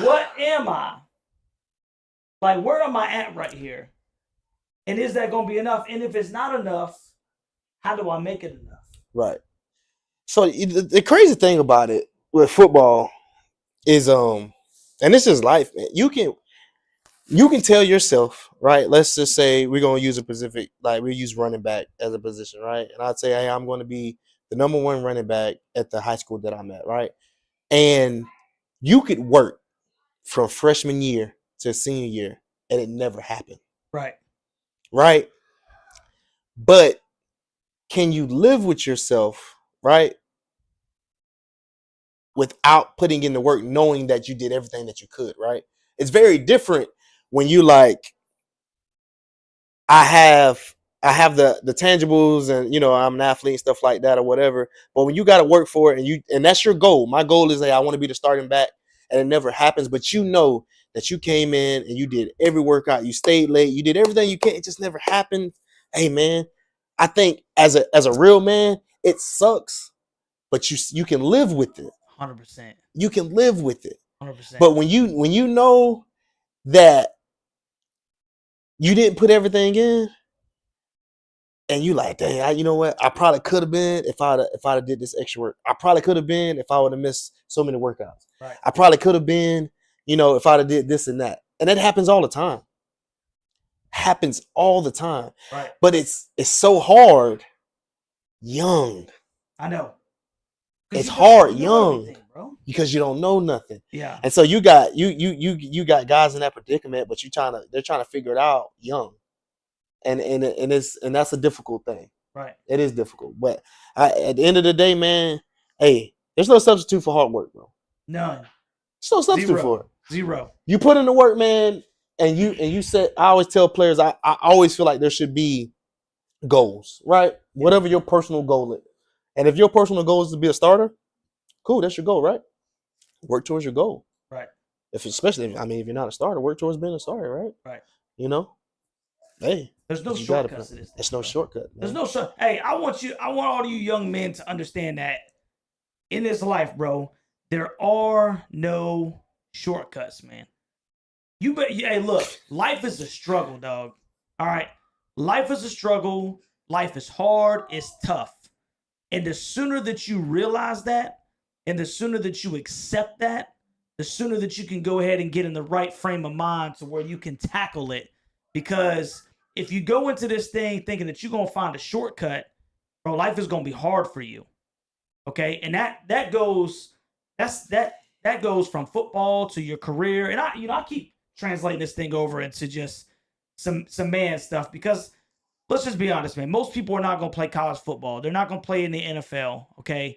What am I? Like, where am I at right here? And is that going to be enough? And if it's not enough, how do I make it enough? Right. So the crazy thing about it with football is, and this is life, man. You can tell yourself, right? Let's just say we're going to use a specific, like we use running back as a position, right? And I'd say, hey, I'm going to be the number one running back at the high school that I'm at, right? And you could work from freshman year to senior year, and it never happened. Right. Right? But can you live with yourself, right? without putting in the work, knowing that you did everything that you could, right? It's very different when you like, I have the tangibles, and I'm an athlete and stuff like that or whatever. But when you got to work for it, and that's your goal. My goal is, hey, I want to be the starting back, and it never happens. But you know that you came in and you did every workout, you stayed late, you did everything you can. It just never happened. Hey man, I think as a real man, it sucks, but you can live with it. 100%. You can live with it. 100%. But when you know that you didn't put everything in, and you like, dang, you know what? I probably could have been if I'd did this extra work. I probably could have been if I would have missed so many workouts. Right. I probably could have been, if I'd have did this and that. And that happens all the time. Happens all the time. Right. But it's so hard young. I know. It's hard young, bro, because you don't know nothing. Yeah. And so you got guys in that predicament, but they're trying to figure it out young. And that's a difficult thing. Right. It is difficult. But at the end of the day, man, hey, there's no substitute for hard work, bro. None. There's no substitute for it. Zero. You put in the work, man, and you said, I always tell players, I always feel like there should be goals, right? Whatever your personal goal is. And if your personal goal is to be a starter, cool, that's your goal, right? Work towards your goal. Right. If you're not a starter, work towards being a starter, right? Right. Hey. There's no shortcuts to this. There's no shortcut. Man. There's no short. Hey, I want all you young men to understand that in this life, bro, there are no shortcuts, man. Hey, look, life is a struggle, dog. All right. Life is a struggle. Life is hard. It's tough. And the sooner that you realize that, and the sooner that you accept that, the sooner that you can go ahead and get in the right frame of mind to where you can tackle it. Because if you go into this thing thinking that you're going to find a shortcut, bro, life is going to be hard for you. Okay? And that goes from football to your career. And I keep translating this thing over into just some man stuff, because let's just be honest, man. Most people are not going to play college football. They're not going to play in the NFL, okay?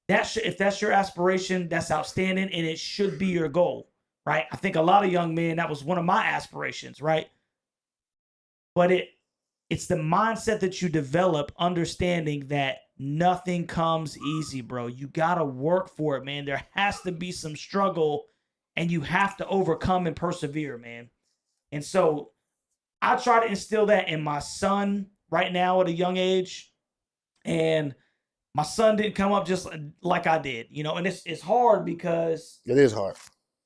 If that's your aspiration, that's outstanding, and it should be your goal, right? I think a lot of young men, that was one of my aspirations, right? But it's the mindset that you develop, understanding that nothing comes easy, bro. You got to work for it, man. There has to be some struggle, and you have to overcome and persevere, man. And so I try to instill that in my son right now at a young age. And my son didn't come up just like I did, and it's hard because it is hard.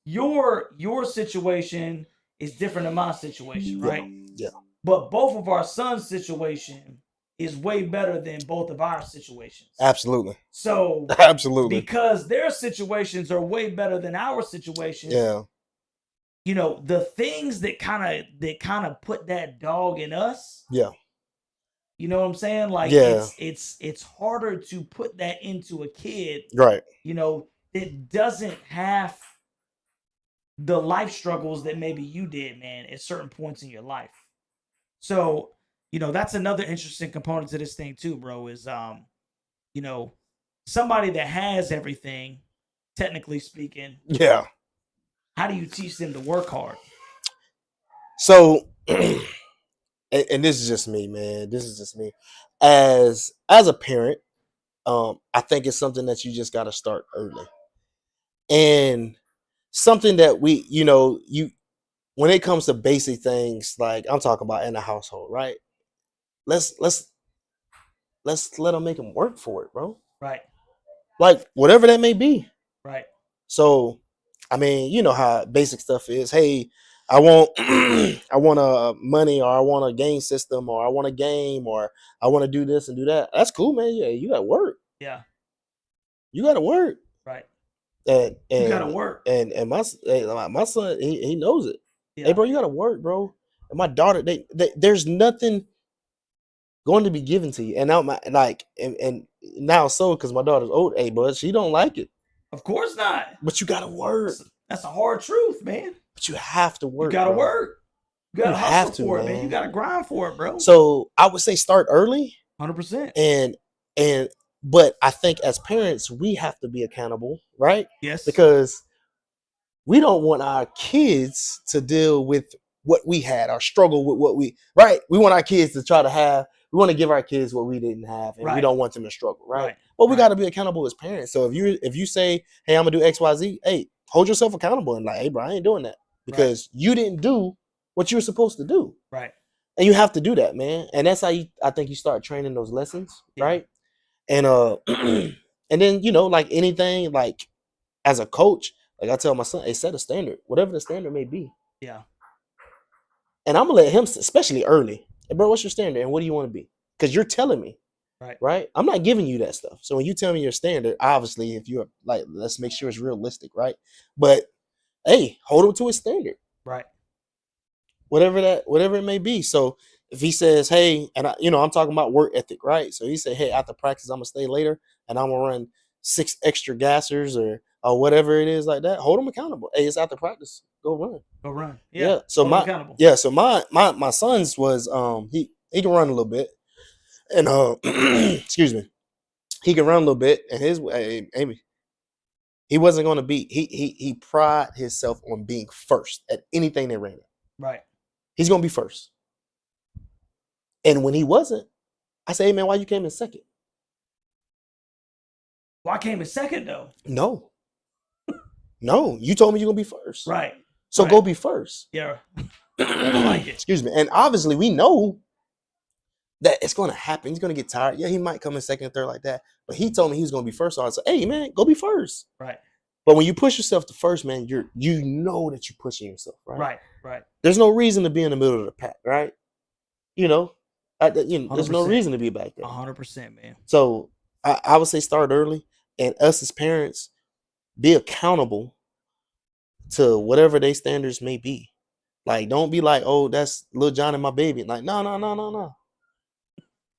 Your situation is different than my situation, right? Yeah. But both of our sons' situation is way better than both of our situations. Absolutely. So absolutely, because their situations are way better than our situations. Yeah. The things that kind of put that dog in us. Yeah. You know what I'm saying? Like, yeah. it's harder to put that into a kid, right? That doesn't have the life struggles that maybe you did, man, at certain points in your life. So, that's another interesting component to this thing too, bro, is, somebody that has everything, technically speaking. Yeah. How do you teach them to work hard? So, and this is just me, man. This is just me. As a parent, I think it's something that you just got to start early. And something that when it comes to basic things, like I'm talking about in the household, right? Let's let them make them work for it, bro. Right. Like whatever that may be. Right. So, I mean, you know how basic stuff is. Hey, I want I want a money, or I want a game system, or I want a game, or I want to do this and do that. That's cool, man. Yeah, you got to work. Yeah. You got to work. Right. And you got to work. And my son, he knows it. Yeah. Hey, bro, you got to work, bro. And my daughter, there's nothing going to be given to you. And now and now so because my daughter's old, hey, but she don't like it. Of course not. But you got to work. That's a hard truth, man. But you have to work. You got to bro. work. You got to hustle for it, man. You got to grind for it, bro. So I would say start early. 100%. And But I think as parents, we have to be accountable, right? Yes. Because we don't want our kids to deal with what we had or struggle with what we, right? We want our kids to try to have, we want to give our kids what we didn't have, and we Right. don't want them to struggle, right? Right. Well, we Right. got to be accountable as parents. So if you say, hey, I'm gonna do XYZ, hey, hold yourself accountable and like, hey, bro, I ain't doing that because you didn't do what you were supposed to do. Right. And you have to do that, man. And that's how I think you start training those lessons, Yeah. right? And and then, you know, like anything, like as a coach, like I tell my son, hey, set a standard, whatever the standard may be. Yeah. And I'm gonna let him, especially early, hey, bro, what's your standard and what do you want to be? Because you're telling me, Right. right? I'm not giving you that stuff. So when you tell me your standard, obviously, if you're like, let's make sure it's realistic, right? But hey, hold him to his standard. Right. Whatever it may be. So if he says, hey, and I'm talking about work ethic, right? So he said, hey, after practice, I'm gonna stay later and I'm gonna run 6 extra gassers or whatever it is like that. Hold him accountable. Hey, it's after practice. Go run. Go run. Yeah. So my son's was he can run a little bit. And excuse me. He can run a little bit and his Amy, he wasn't gonna be he prided himself on being first at anything they ran at. Right. He's gonna be first. And when he wasn't, I say, hey man, why you came in second? Why came in second though? No, you told me you're gonna be first. Right. So right. go be first. Yeah. I like it. Excuse me. And obviously we know that it's gonna happen. He's gonna get tired. Yeah, he might come in second and third like that. But he told me he was gonna be first. So I said, hey man, go be first. Right. But when you push yourself to first, man, you know that you're pushing yourself, right? Right. Right. There's no reason to be in the middle of the pack, right? There's no reason to be back there. 100%, man. So I would say start early, and us as parents be accountable to whatever their standards may be. Like, don't be like, oh, that's Lil John and my baby. Like, no.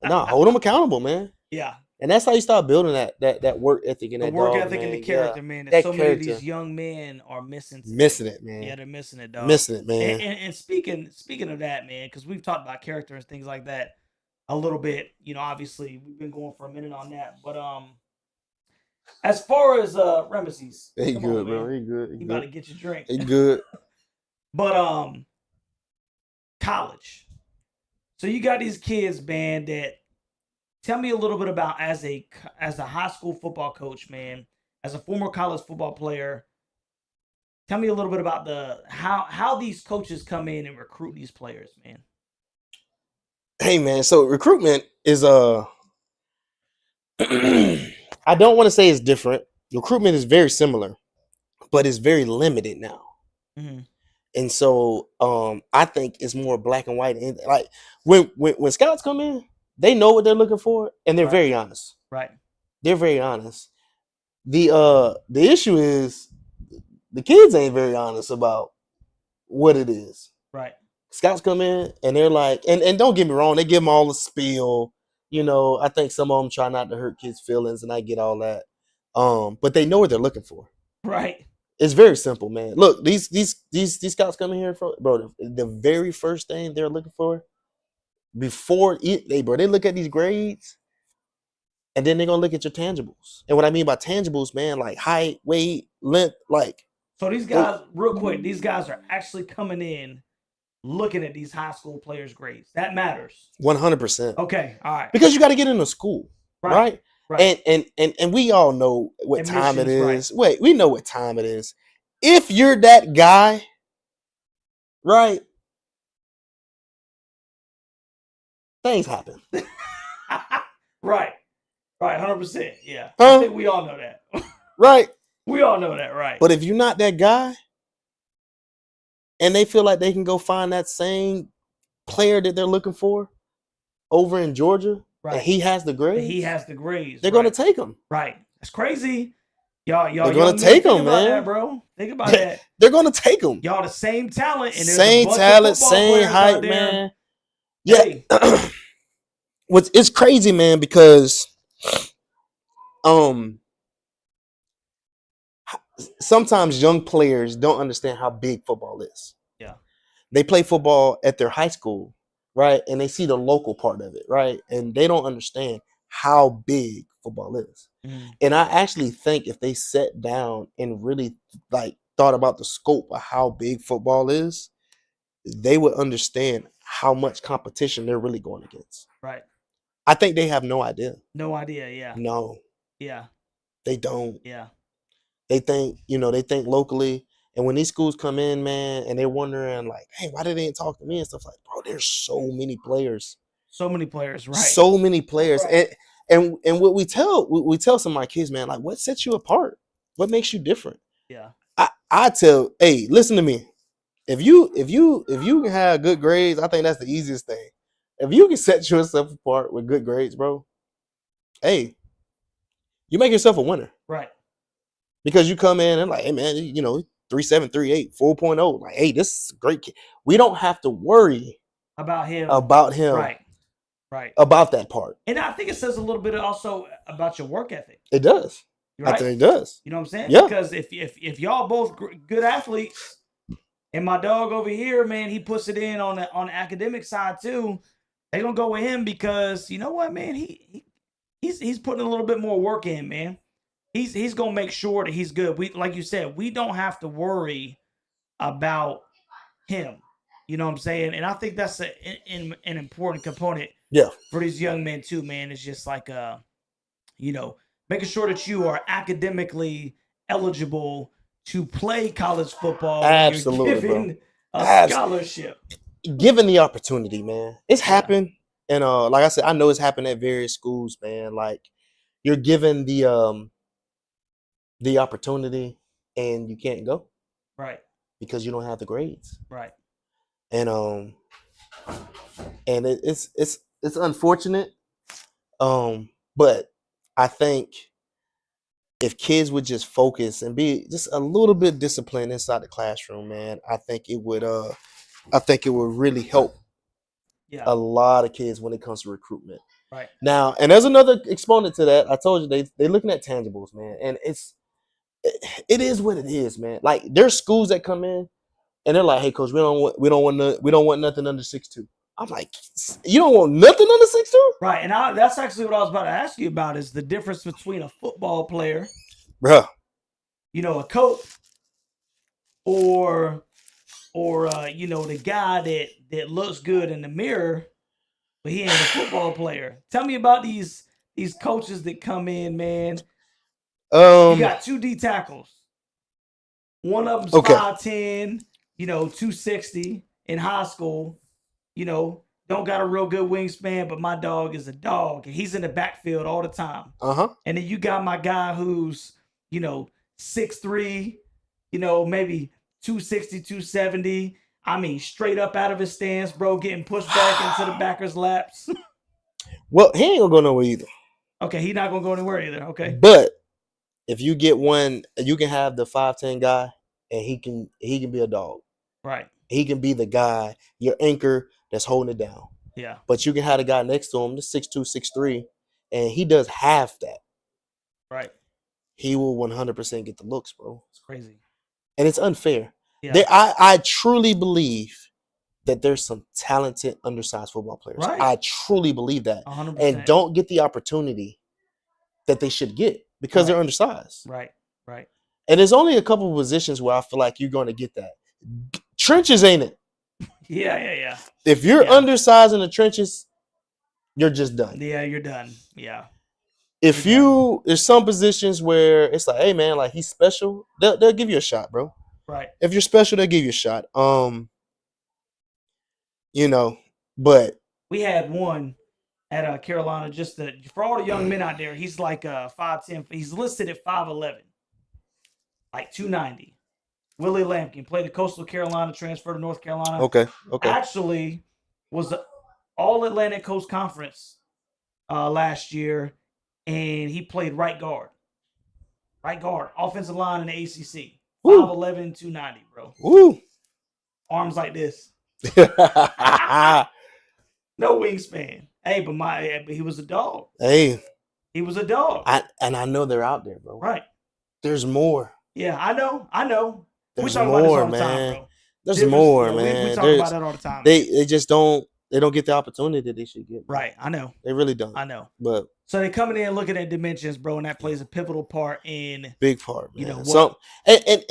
No, hold them accountable, man. Yeah. And that's how you start building that work ethic and that work dog, ethic man. and the character, man. That so many of these young men are missing it, man. Yeah, they're missing it, dog. Missing it, man. And speaking of that, man, because we've talked about character and things like that a little bit. You know, obviously we've been going for a minute on that, but as far as Ramesses, he good, bro. He good. He about to get your drink. He good. But college. So you got these kids, man, that tell me a little bit about as a high school football coach, man, as a former college football player. Tell me a little bit about how these coaches come in and recruit these players, man. Hey, man. So recruitment is I don't want to say it's different. Recruitment is very similar, but it's very limited now. Mm-hmm. And so I think it's more black and white. And like when scouts come in, they know what they're looking for, and they're very honest. Right. They're very honest. The issue is the kids ain't very honest about what it is. Right. Scouts come in and they're like, and don't get me wrong, they give them all the spiel. You know, I think some of them try not to hurt kids' feelings, and I get all that. But they know what they're looking for. Right. It's very simple, man. Look, these scouts coming here, bro. The very first thing they're looking for before they look at these grades, and then they're gonna look at your tangibles. And what I mean by tangibles, man, like height, weight, length, like. So these guys, real quick, these guys are actually coming in looking at these high school players' grades. That matters. 100%. Okay, all right. Because you got to get into school, right? Right. And we all know what Admissions, time it is. right. Wait, we know what time it is. If you're that guy, right? Things happen. Right. 100%. Yeah. Huh? I think we all know that. Right. We all know that, right? But if you're not that guy, and they feel like they can go find that same player that they're looking for over in Georgia, right, and he has the grades, they're going to take him. Right. That's crazy. Y'all they're going to take him, man. That, bro. Think about that. They're going to take him. Y'all the same talent. And same talent, same height, man. Yeah. Hey. It's crazy, man, because sometimes young players don't understand how big football is. Yeah. They play football at their high school, right? And they see the local part of it, right? And they don't understand how big football is. Mm. And I actually think if they sat down and really like thought about the scope of how big football is, they would understand how much competition they're really going against. Right. I think they have no idea. No idea. Yeah. No, Yeah. they don't. Yeah. They think, they think locally. And when these schools come in, man, and they're wondering like, hey, why did they didn't talk to me and stuff like, bro, there's so many players. So many players, right? So many players. Right. And what we tell some of my kids, man, like what sets you apart? What makes you different? Yeah. I tell, hey, listen to me. If you can have good grades, I think that's the easiest thing. If you can set yourself apart with good grades, bro, hey, you make yourself a winner. Right. Because you come in and like, hey man, 3.7, 3.8, 4.0. Like, hey, this is a great kid. We don't have to worry about him. Right. Right. About that part. And I think it says a little bit also about your work ethic. It does. Right? I think it does. You know what I'm saying? Yeah. Because if y'all both good athletes, and my dog over here, man, he puts it in on the academic side too, they gonna go with him because you know what, man, he's putting a little bit more work in, man. He's gonna make sure that he's good. We, like you said, we don't have to worry about him. You know what I'm saying? And I think that's an important component. Yeah. For these young men too, man. It's just like making sure that you are academically eligible to play college football. Absolutely, when you're given a scholarship. Given the opportunity, man. It's happened. And like I said, I know it's happened at various schools, man. Like you're given the opportunity and you can't go. Right. Because you don't have the grades. Right. And it's unfortunate. But I think if kids would just focus and be just a little bit disciplined inside the classroom, man, I think it would really help a lot of kids when it comes to recruitment. Right. Now, and there's another exponent to that. I told you they're looking at tangibles, man. And it is what it is, man. Like there's schools that come in and they're like, hey coach, we don't want nothing under 6'2". I'm like, you don't want nothing under 6'2"? Right, and that's actually what I was about to ask you about is the difference between a football player, bruh, a coach, or the guy that looks good in the mirror, but he ain't a football player. Tell me about these coaches that come in, man. You got 2 D tackles. One of them's 5'10", 260 in high school. Don't got a real good wingspan, but my dog is a dog. And he's in the backfield all the time. And then you got my guy who's, 6'3", maybe 260, 270. I mean, straight up out of his stance, bro, getting pushed back into the backers' laps. Well, he ain't gonna go nowhere either. Okay, he's not gonna go anywhere either. Okay. But if you get one, you can have the 5'10" guy, and he can be a dog. Right. He can be the guy, your anchor that's holding it down. Yeah. But you can have the guy next to him, the 6'2", 6'3", and he does half that. Right. He will 100% get the looks, bro. It's crazy. And it's unfair. Yeah. I truly believe that there's some talented undersized football players. Right. I truly believe that. 100%. And don't get the opportunity that they should get because they're undersized. Right. Right. And there's only a couple of positions where I feel like you're going to get that. Trenches ain't it. Yeah. If you're undersized in the trenches, you're just done. Yeah, you're done. Yeah. There's some positions where it's like, hey man, like he's special, they'll give you a shot, bro. Right. If you're special, they'll give you a shot. But we had one at Carolina, just for all the young men out there, he's like 5'10". He's listed at 5'11", like 290. Willie Lampkin played at Coastal Carolina, transferred to North Carolina. Okay. Actually, was the All Atlantic Coast Conference last year, and he played right guard, offensive line in the ACC. 5'11", 290, bro. Woo. Arms like this. No wingspan. Hey, but he was a dog. Hey. He was a dog. I know they're out there, bro. Right. There's more. Yeah, I know. There's we talk more, about this all man. the time, bro. There's more, man. We talk about that all the time. They just don't they don't get the opportunity that they should get. Right. I know. They really don't. I know. But so they're coming in looking at dimensions, bro, and that plays a pivotal part in big part, man. You know what? So and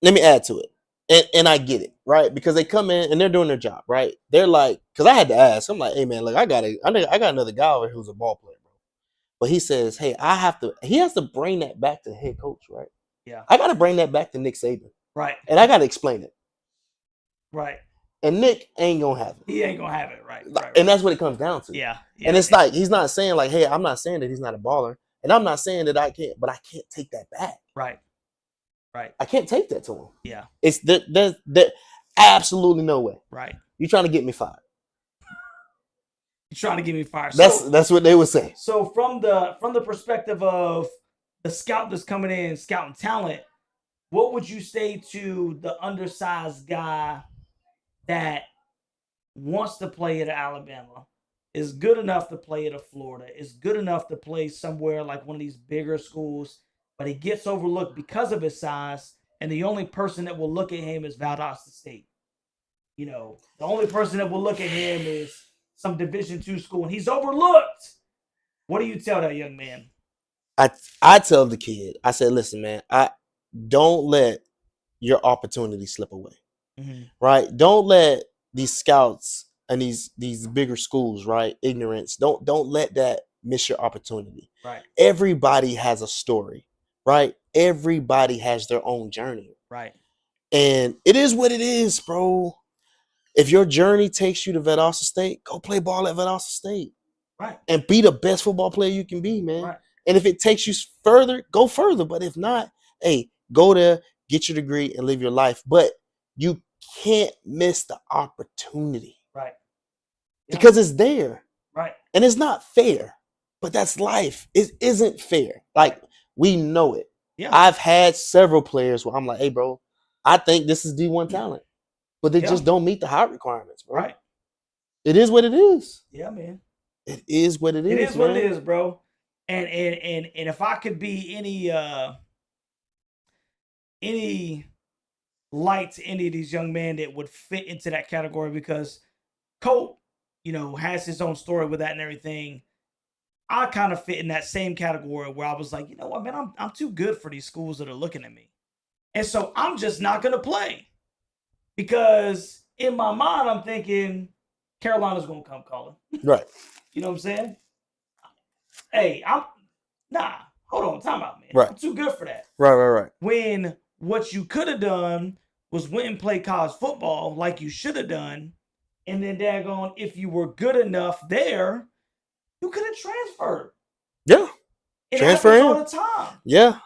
let me add to it. And I get it, right? Because they come in and they're doing their job, right? They're like, because I had to ask, I'm like, hey man, look, I got another guy over here who's a ball player, bro. But he says, hey, he has to bring that back to the head coach, right? Yeah. I got to bring that back to Nick Saban. Right. And I got to explain it. Right. And Nick ain't gonna have it. He ain't gonna have it, right? And that's what it comes down to. Yeah. And it's like he's not saying like, hey, I'm not saying that he's not a baller, and I'm not saying that I can't, but I can't take that back. Right. Right. I can't take that to him. Yeah. It's there's absolutely no way. Right. You're trying to get me fired. You're trying to get me fired. That's what they would say. So from the perspective of the scout that's coming in, scouting talent, what would you say to the undersized guy that wants to play at Alabama, is good enough to play at Florida, is good enough to play somewhere like one of these bigger schools, but he gets overlooked because of his size, and the only person that will look at him is Valdosta State. You know, the only person that will look at him is some Division II school, and he's overlooked. What do you tell that young man? I tell the kid, I said, listen, man, don't let your opportunity slip away. Mm-hmm. Right? Don't let these scouts and these bigger schools, right? Ignorance. Don't let that miss your opportunity. Right. Everybody has a story, right? Everybody has their own journey. Right. And it is what it is, bro. If your journey takes you to Valdosta State, go play ball at Valdosta State. Right. And be the best football player you can be, man. Right. And if it takes you further, go further. But if not, hey, go there, get your degree, and live your life. But you can't miss the opportunity. Right. Yeah. Because it's there. Right. And it's not fair. But that's life. It isn't fair. Like, we know it. Yeah. I've had several players where I'm like, hey, bro, I think this is D1 talent. But they just don't meet the height requirements, bro. Right. It is what it is. Yeah, man. It is what it is. It is what it is, bro. And if I could be any light to any of these young men that would fit into that category, because Colt, you know, has his own story with that and everything. I kind of fit in that same category where I was like, you know what, man, I'm too good for these schools that are looking at me. And so I'm just not gonna play. Because in my mind, I'm thinking Carolina's gonna come calling. Right. You know what I'm saying? Hey, hold on, time out, man. Right. I'm too good for that. Right. When what you could have done was went and played college football like you should have done, and then daggone, if you were good enough there, you could have transferred. Yeah. It happens all the time. Yeah.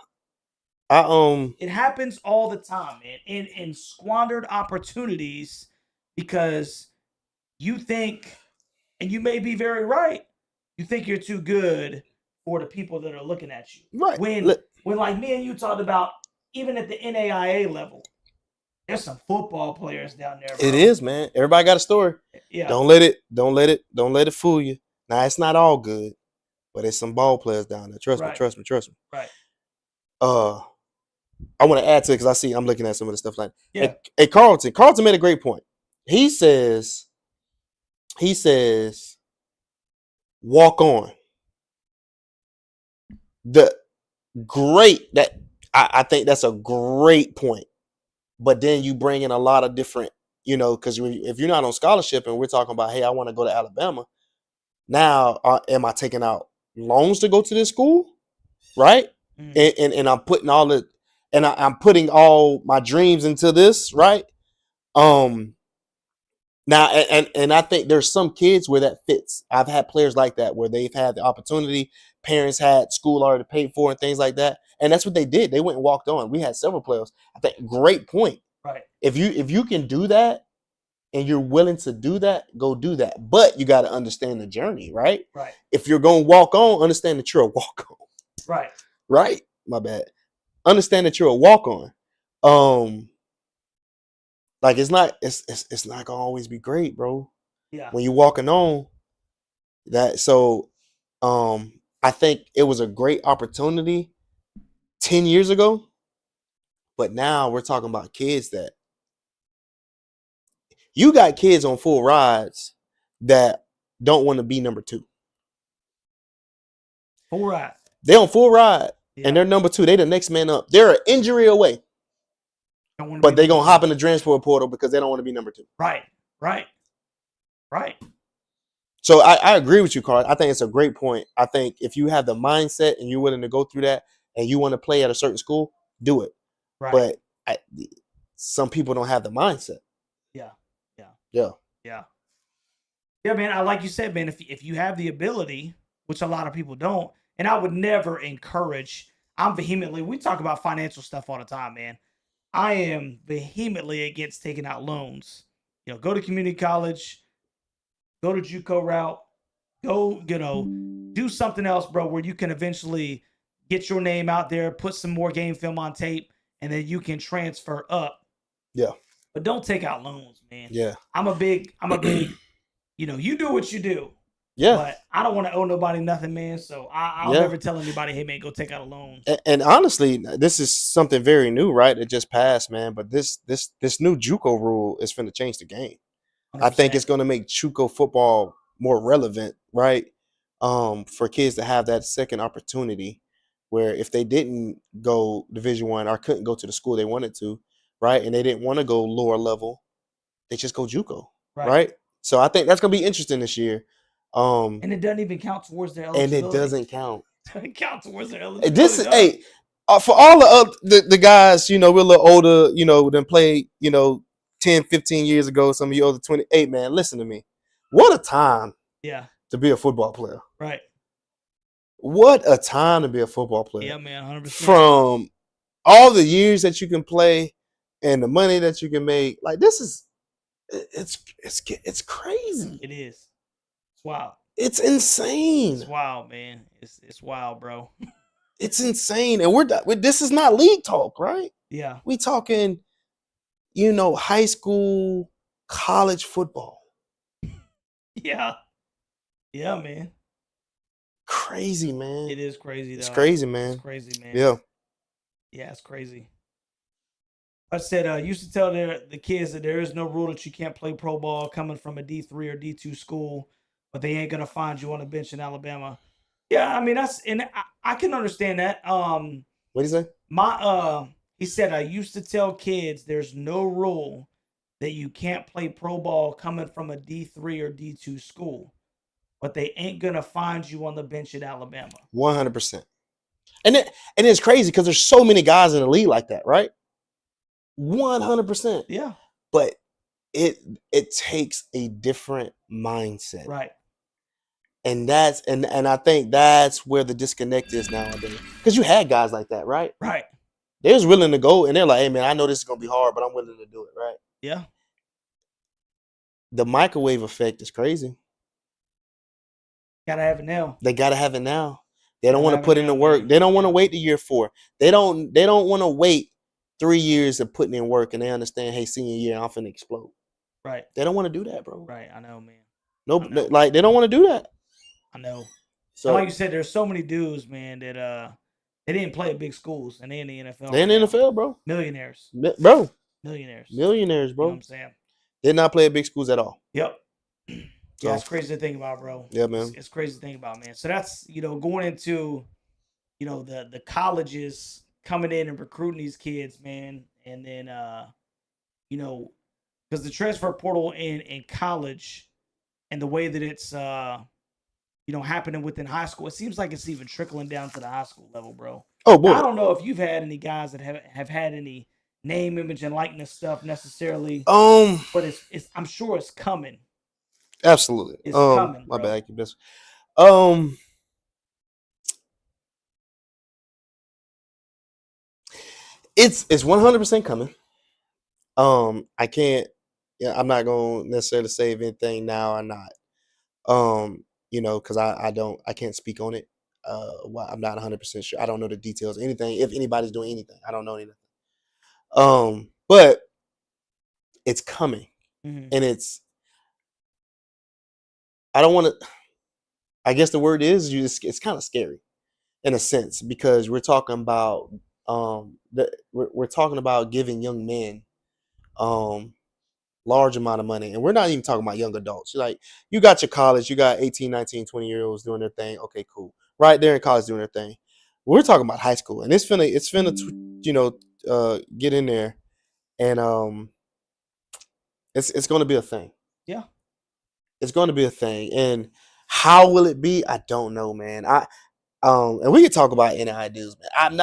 It happens all the time, man. In squandered opportunities because you think, and you may be very right, you think you're too good for the people that are looking at you. Right. When like me and you talked about, even at the NAIA level, there's some football players down there, bro. It is, man. Everybody got a story. Yeah. Don't let it fool you. Now, it's not all good, but there's some ball players down there. Trust me. Right. I want to add to it because I'm looking at some of the stuff like, yeah. Hey, Carlton made a great point. He says, walk on. I think that's a great point. But then you bring in a lot of different, you know, because if you're not on scholarship and we're talking about, hey, I want to go to Alabama, now am I taking out loans to go to this school, right? Mm. And I'm putting I'm putting all my dreams into this, right? Now, and I think there's some kids where that fits. I've had players like that where they've had the opportunity, parents had school already paid for and things like that. And that's what they did. They went and walked on. We had several players. I think great point. Right. If you can do that and you're willing to do that, go do that. But you got to understand the journey, right? Right. If you're going to walk on, understand that you're a walk on. Right. Right? My bad. Understand that you're a walk on. Like it's not gonna always be great, bro. Yeah. When you're walking on that, so I think it was a great opportunity 10 years ago, but now we're talking about kids that you got kids on full rides that don't want to be number 2. Full ride. They on full ride, Yeah. and they're number 2. They the next man up. They're an injury away, but they gonna hop in the transfer portal because they don't want to be number 2. Right. So I agree with you, Carl. I think it's a great point. I think if you have the mindset and you're willing to go through that and you want to play at a certain school, do it. Right. But some people don't have the mindset. Yeah. Yeah, man. I like you said, man. If you have the ability, which a lot of people don't, and I would never encourage. I'm vehemently. We talk about financial stuff all the time, man. I am vehemently against taking out loans. Go to community college, go to JUCO route, go, do something else, bro, where you can eventually get your name out there, put some more game film on tape, and then you can transfer up. Yeah. But don't take out loans, man. Yeah. I'm a big, you do what you do. Yeah. But I don't want to owe nobody nothing, man. So I'll never tell anybody, hey, man, go take out a loan. And honestly, this is something very new, right? It just passed, man. But this new JUCO rule is finna change the game. 100%. I think it's going to make JUCO football more relevant, right? For kids to have that second opportunity, where if they didn't go Division I or couldn't go to the school they wanted to, right, and they didn't want to go lower level, they just go JUCO, right? So I think that's going to be interesting this year. And it doesn't even count towards their eligibility. And it doesn't count. It doesn't count towards their eligibility. This is for all the guys, we're a little older, than played, 10, 15 years ago. Some of you older 28, man. Listen to me. What a time. Yeah. To be a football player. Right. What a time to be a football player. Yeah, man, 100%. From all the years that you can play and the money that you can make, like this is, it's crazy. It is. It's wild. It's insane. It's wild, man. It's wild, bro. It's insane, and this is not league talk, right? Yeah. We talking, high school, college football. Yeah. Yeah, man. Crazy, man. It is crazy, though. It's crazy, man. It's crazy, man. Yeah. Yeah, it's crazy. I said, I used to tell the kids that there is no rule that you can't play pro ball coming from a D3 or D2 school, but they ain't gonna find you on the bench in Alabama. Yeah, I mean I can understand that. What do you say? He said I used to tell kids there's no rule that you can't play pro ball coming from a D3 or D2 school, but they ain't gonna find you on the bench at Alabama. 100%. And it's crazy because there's so many guys in the league like that, right? 100%. Yeah. But it takes a different mindset. Right. And I think that's where the disconnect is nowadays. Because you had guys like that, right? Right. They was willing to go and they're like, hey man, I know this is gonna be hard, but I'm willing to do it, right? Yeah. The microwave effect is crazy. Gotta have it now. They gotta have it now. They don't want to put in the work. They don't want to wait to year 4. They don't want to wait 3 years of putting in work and they understand, hey, senior year, I'm finna explode. Right. They don't want to do that, bro. Right. I know, man. Nope. Like they don't want to do that. I know. So like you said, there's so many dudes, man, that they didn't play at big schools and they in the NFL. They in the NFL, bro. Millionaires. Bro. Millionaires, bro. You know what I'm saying? Did not play at big schools at all. Yep. Yeah, it's crazy to think about, bro. Yeah, man. It's crazy to think about, man. So that's, going into, the colleges coming in and recruiting these kids, man. And then, because the transfer portal in college and the way that it's, happening within high school, it seems like it's even trickling down to the high school level, bro. Oh, boy. I don't know if you've had any guys that have had any name, image, and likeness stuff necessarily. But it's I'm sure it's coming. Absolutely. It's coming. My bro. bad. Keep this. It's 100% coming. I can't. Yeah, I'm not gonna necessarily say if anything now or not. Because I can't speak on it. I'm not 100% sure. I don't know the details. Anything. If anybody's doing anything, I don't know anything. But it's coming, Mm-hmm. and it's. I don't want to. I guess the word is it's kind of scary, in a sense, because we're talking about we're talking about giving young men large amount of money. And we're not even talking about young adults. Like, you got your college, you got 18, 19, 20-year-olds doing their thing. Okay, cool. Right there in college doing their thing. We're talking about high school, and it's finna get in there, and it's going to be a thing. Yeah. It's going to be a thing. And how will it be? I don't know, man. And we can talk about NIL deals, man. I'm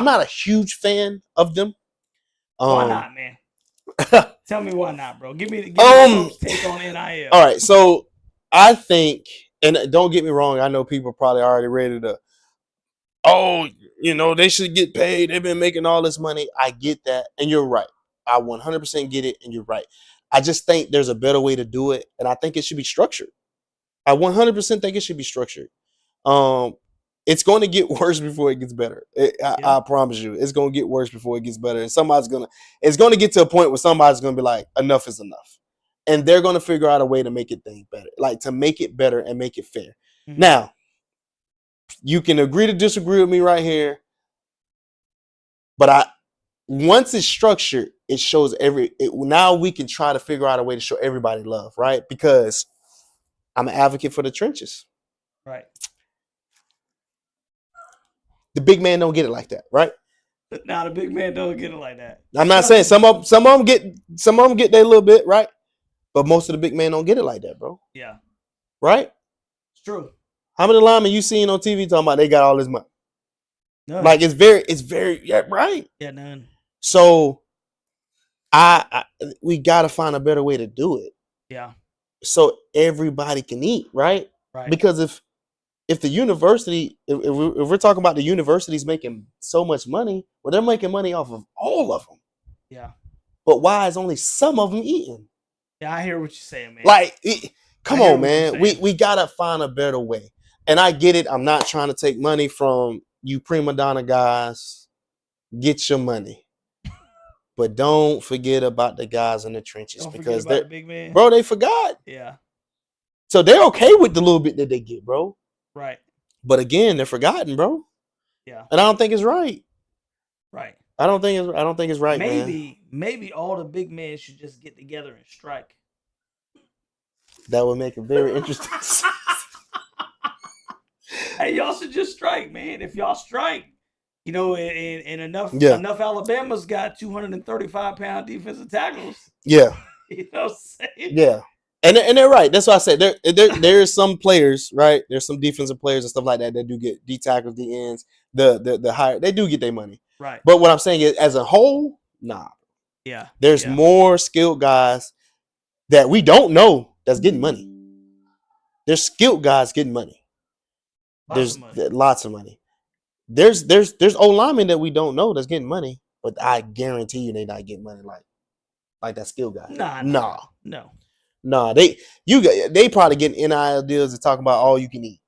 not a huge fan of them. Why not, man? Tell me why not, bro. Give me the folks' take on NIL. All right, so I think, and don't get me wrong, I know people probably already ready to, they should get paid. They've been making all this money. I get that, and you're right. I 100% get it, and you're right. I just think there's a better way to do it, and I think it should be structured. I 100% think it should be structured. It's going to get worse before it gets better. I promise you, it's going to get worse before it gets better. And it's going to get to a point where somebody's going to be like, enough is enough. And they're going to figure out a way to make it better, like to make it better and make it fair. Mm-hmm. Now, you can agree to disagree with me right here. But once it's structured, it shows now we can try to figure out a way to show everybody love, right? Because I'm an advocate for the trenches. Right. The big man don't get it like that, right? Nah, the big man don't get it like that. I'm not saying some of them get that little bit, right? But most of the big men don't get it like that, bro. Yeah. Right? It's true. How many linemen you seen on TV talking about they got all this money? None. Like it's very right. Yeah, none. So we gotta find a better way to do it. Yeah. So everybody can eat, right? Right. Because if the university, if we're talking about the universities making so much money, well, they're making money off of all of them. Yeah. But why is only some of them eating? Yeah, I hear what you're saying, man. Like, come on, man. We gotta find a better way. And I get it. I'm not trying to take money from you prima donna guys. Get your money. But don't forget about the guys in the trenches, because they're the big man. Bro, they forgot. Yeah. So they're okay with the little bit that they get, bro. Right. But again, they're forgotten, bro. Yeah. And I don't think it's right. Right. I don't think it's right, man. Maybe all the big men should just get together and strike. That would make it very interesting. Hey, y'all should just strike, man. If y'all strike, and enough Alabama's got 235-pound defensive tackles. Yeah. You know what I'm saying? Yeah. And they're right. That's why I said there's some players, right? There's some defensive players and stuff like that do get D tackles, D ends, the higher, they do get their money. Right. But what I'm saying is, as a whole, nah. Yeah. There's more skilled guys that we don't know that's getting money. There's skilled guys getting money. There's lots of money. There's old linemen that we don't know that's getting money, but I guarantee you they're not getting money like that skilled guy. Nah, they probably getting NIL deals to talk about all you can eat.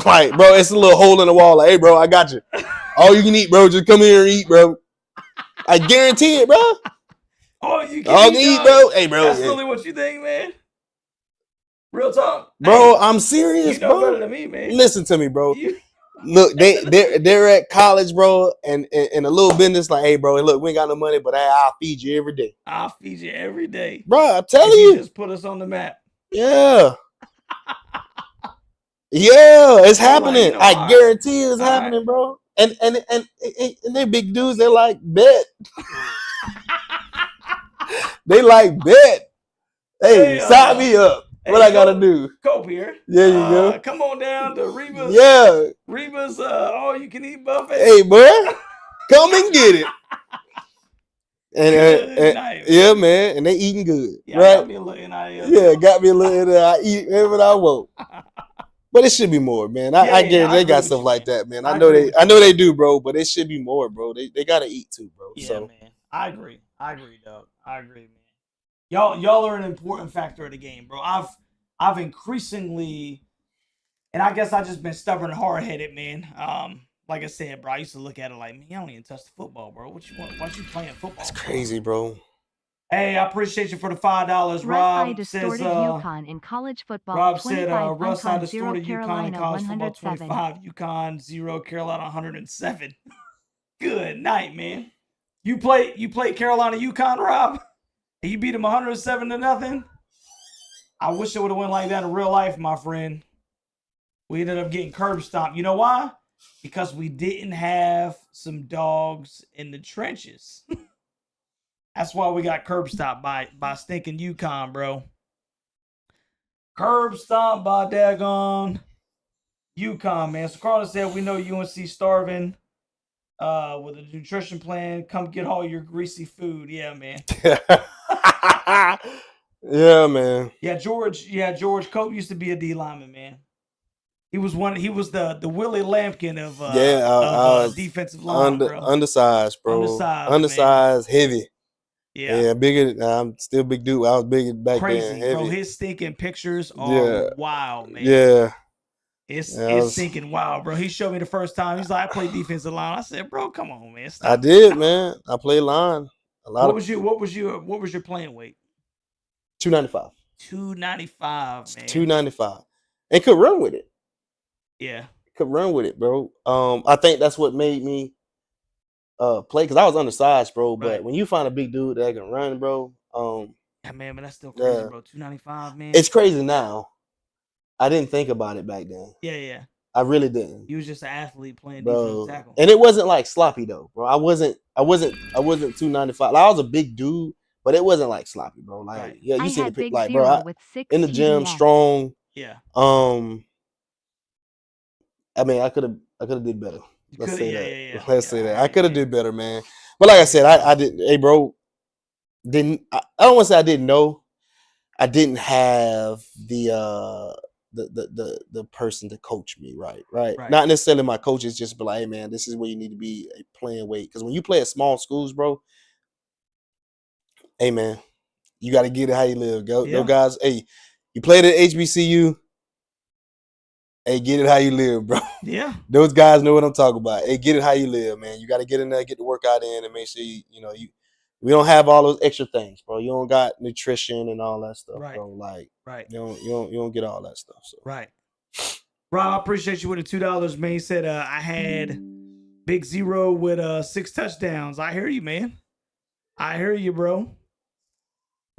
Like, bro, it's a little hole in the wall. Like, hey, bro, I got you. All you can eat, bro. Just come here and eat, bro. I guarantee it, bro. All you can eat, bro. Hey, bro. That's really what you think, man. Real talk, bro. I'm serious, bro. You know better than me, man. Listen to me, bro. Look, they're at college, bro, and a little business like, hey, bro, look, we ain't got no money, but I'll feed you every day. I'll feed you every day, bro. I'm telling you, just put us on the map. Yeah. Yeah, it's happening. I guarantee you it's happening, bro. And they big dudes, they like bet. They like bet. Hey, sign me up. What I gotta do? Cope here. There you go. Come on down to Reba's. Yeah. Reba's all you can eat buffet. Hey, boy, come and get it. And yeah, man, and they eating good, right? Got me a little NIL. Yeah, got me a little NIL. I eat whatever I want. But it should be more, man. I guarantee they got stuff like that, man. I know they do, bro. But it should be more, bro. They gotta eat too, bro. Yeah, so. Man. I agree, dog. I agree, man. Y'all are an important factor of the game, bro. I've increasingly, and I guess I just been stubborn and hard headed, man. Like I said, bro, I used to look at it like, man, you don't even touch the football, bro. What you want? Why you playing football? That's crazy, bro. Hey, I appreciate you for the $5. Rob says, UConn in college football. Rob said, Russ I distorted UConn in college football 25, UConn 0, Carolina 107. Good night, man. You played Carolina UConn, Rob, and you beat them 107-0. I wish it would have went like that in real life, my friend. We ended up getting curb stomped. You know why? Because we didn't have some dogs in the trenches. That's why we got curb stomped by stinking UConn, bro. Curb stomped by daggone UConn, man. So Carlos said, we know UNC starving with a nutrition plan. Come get all your greasy food. Yeah, man. Yeah, man. Yeah, George Cope used to be a D lineman, man. He was the Willie Lampkin of defensive line, bro. Undersized, bro. Undersized, heavy. Yeah, bigger. I'm still big dude. I was big back then. Heavy. Bro. His stinking pictures are wild, man. Yeah. It's stinking wild, bro. He showed me the first time. He's like, I play defensive line. I said, bro, come on, man. Stop. I did, man. I played line. What was your playing weight? 295. 295, man. 295. And could run with it. Yeah. Could run with it, bro. I think that's what made me play, because I was undersized, bro. But when you find a big dude that can run, bro. Yeah, man, but that's still crazy, bro. 295, man. It's crazy now. I didn't think about it back then. Yeah. I really didn't. You was just an athlete playing bro. defensive tackle. And it wasn't like sloppy though, bro. I wasn't 295. Like, I was a big dude, but it wasn't like sloppy, bro. Like, yeah, you see the pic, like, bro, in the gym, strong. Yeah. I mean, I could have did better. Let's say that. Yeah. Let's say that. I could have did better, man. But like I said, I did. Hey, bro, I don't want to say I didn't know. I didn't have the person to coach me, right? Not necessarily my coaches, just be like, hey, man, this is where you need to be playing weight. Because when you play at small schools, bro, hey, man, you got to get it how you live. Go guys. Hey, you played at HBCU. Hey, get it how you live, bro. Yeah. Those guys know what I'm talking about. Hey, get it how you live, man. You got to get in there, get the workout in, and make sure we don't have all those extra things, bro. You don't got nutrition and all that stuff, bro. Like, you don't get all that stuff. So. Right. Rob, I appreciate you with the $2, man. He said I had Big Zero with 6 touchdowns. I hear you, man. I hear you, bro.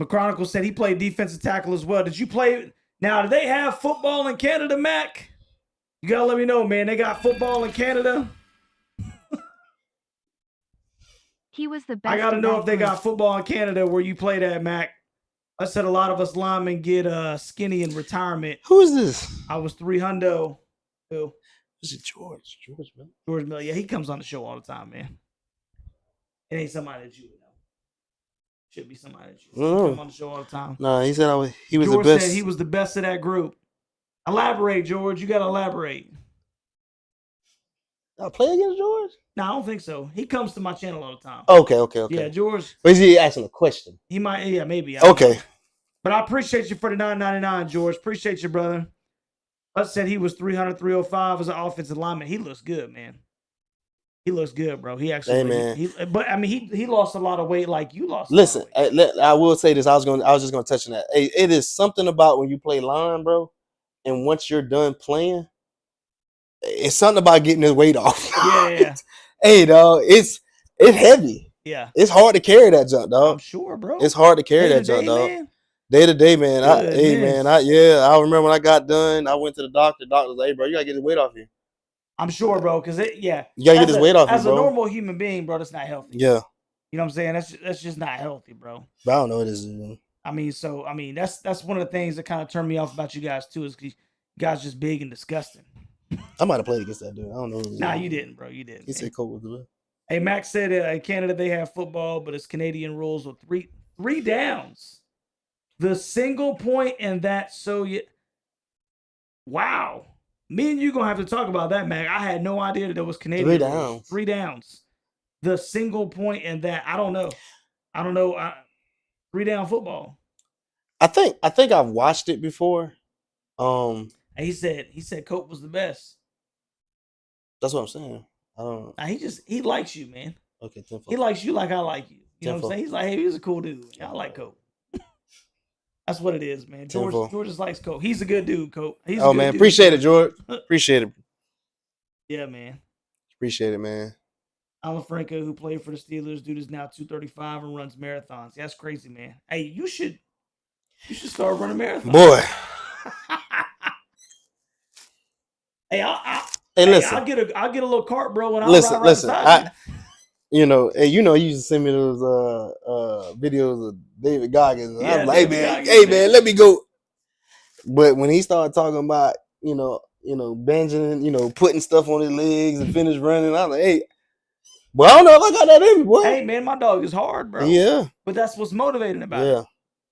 McChronicle said he played defensive tackle as well. Did you play? Now, do they have football in Canada, Mac? You gotta let me know, man. They got football in Canada. He was the best. I gotta know if they got football in Canada where you played at, Mac. I said a lot of us linemen get skinny in retirement. Who is this? I was 300. Who? Is it George? George Miller? George Miller. Yeah, he comes on the show all the time, man. It ain't somebody that you would know. Should be somebody that you would come on the show all the time. Nah, he said he was George the best. Said he was the best of that group. Elaborate, George. You gotta elaborate. I play against George? No, I don't think so. He comes to my channel all the time. Okay. Yeah, George. But is he asking a question? He might. Yeah, maybe. Okay. But I appreciate you for the $9.99, George. Appreciate you, brother. Us said he was 300, 305 as an offensive lineman. He looks good, man. He looks good, bro. He actually. Hey, man. But I mean, he lost a lot of weight, like you lost. Listen, I will say this. I was just gonna touch on that. Hey, it is something about when you play line, bro, and once you're done playing, it's something about getting his weight off. Yeah. Hey, dog, it's heavy. Yeah. It's hard to carry that junk, dog. I'm sure, bro. It's hard to carry that junk, dog. Man. Day to day, man. I remember when I got done, I went to the doctor. The doctor was like, hey, bro, you gotta get his weight off you. I'm sure, bro, because you gotta get his weight off you, bro. As a normal human being, bro, that's not healthy. Yeah. You know what I'm saying? That's just not healthy, bro. But I don't know what it is. Man. I mean, that's one of the things that kind of turned me off about you guys too, is you guys just big and disgusting. I might have played against that dude. I don't know. Nah, you didn't, bro. You didn't. He said Colt was the best. Hey, Max said in Canada they have football, but it's Canadian rules with three downs. The single point and that. Wow. Me and you gonna have to talk about that, Mac. I had no idea that there was Canadian 3 downs. Rules. 3 downs. The single point and that. I don't know. 3 down football. I think I've watched it before. And he said Cope was the best. That's what I'm saying. I don't know. Now, he likes you, man. Okay, tenfold. He likes you like I like you. You know what I'm Tenfold. saying? He's like, hey, he's a cool dude. I like Cope. That's what it is, man. George just likes Cope. He's a good dude, Cope. Man, appreciate it, George. Appreciate it. Yeah, man. Appreciate it, man. Alan Franco, who played for the Steelers, dude is now 235 and runs marathons. That's crazy, man. Hey, you should start running marathons. Boy. Hey, Listen. I'll get a little cart, bro, and I'll Listen. ride right beside you. You used to send me those videos of David Goggins. And I was like, hey man, let me go. But when he started talking about, binging, putting stuff on his legs and finish running, I was like, hey, well, I don't know if I got that in me, boy. Hey man, my dog is hard, bro. Yeah. But that's what's motivating about it.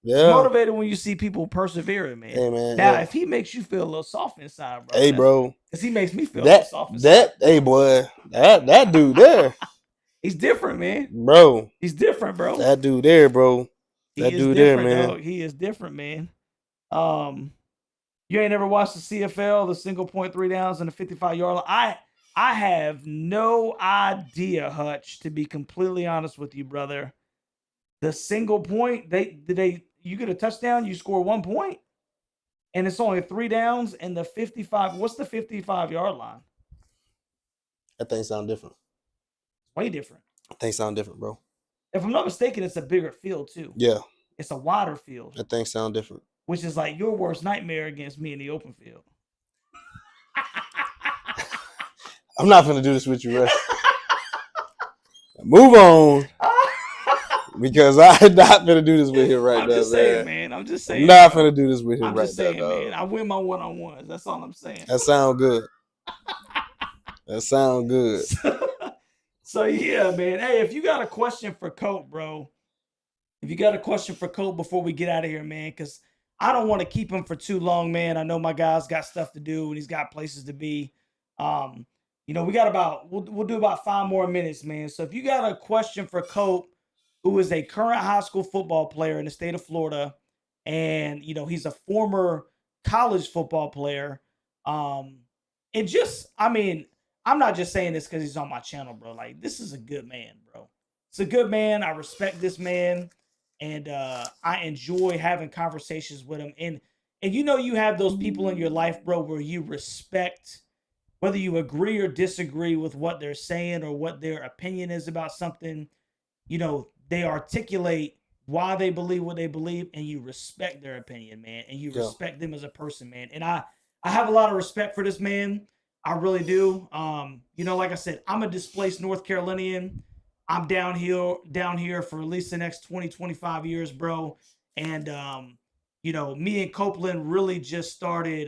Yeah. It's motivated when you see people persevering, man. Hey man. Now, if he makes you feel a little soft inside, bro. Hey, bro. Because he makes me feel a little soft inside. Hey boy, that dude there. He's different, man. Bro. He's different, bro. That dude there, bro. That dude there, man. Dog. He is different, man. You ain't never watched the CFL, the single point 3 downs and the 55-yard line. I have no idea, Hutch, to be completely honest with you, brother. The single point, you get a touchdown, you score 1 point, and it's only 3 downs and the 55. What's the 55-yard line? That thing sound different. Way different. That thing sound different, bro. If I'm not mistaken, it's a bigger field too. Yeah. It's a wider field. That thing sound different. Which is like your worst nightmare against me in the open field. I'm not gonna do this with you, Russ. Move on. Because I'm not gonna do this with him right now. I'm just saying, man. I'm just saying. I'm not gonna do this with him right now, man. I win my one-on-ones. That's all I'm saying. That sound good. That sound good. So yeah, man. Hey, if you got a question for Colt, bro. If you got a question for Colt before we get out of here, man, because I don't want to keep him for too long, man. I know my guy's got stuff to do and he's got places to be. We got we'll do about 5 more minutes, man. So if you got a question for Colt, who is a current high school football player in the state of Florida, and he's a former college football player. I'm not just saying this because he's on my channel, bro. Like, this is a good man, bro. It's a good man. I respect this man. And I enjoy having conversations with him. And you have those people in your life, bro, where you respect, whether you agree or disagree with what they're saying or what their opinion is about something. They articulate why they believe what they believe, and you respect their opinion, man. And you respect them as a person, man. And I have a lot of respect for this man. I really do. Like I said, I'm a displaced North Carolinian. I'm down here for at least the next 20, 25 years, bro. And, me and Copeland really just started,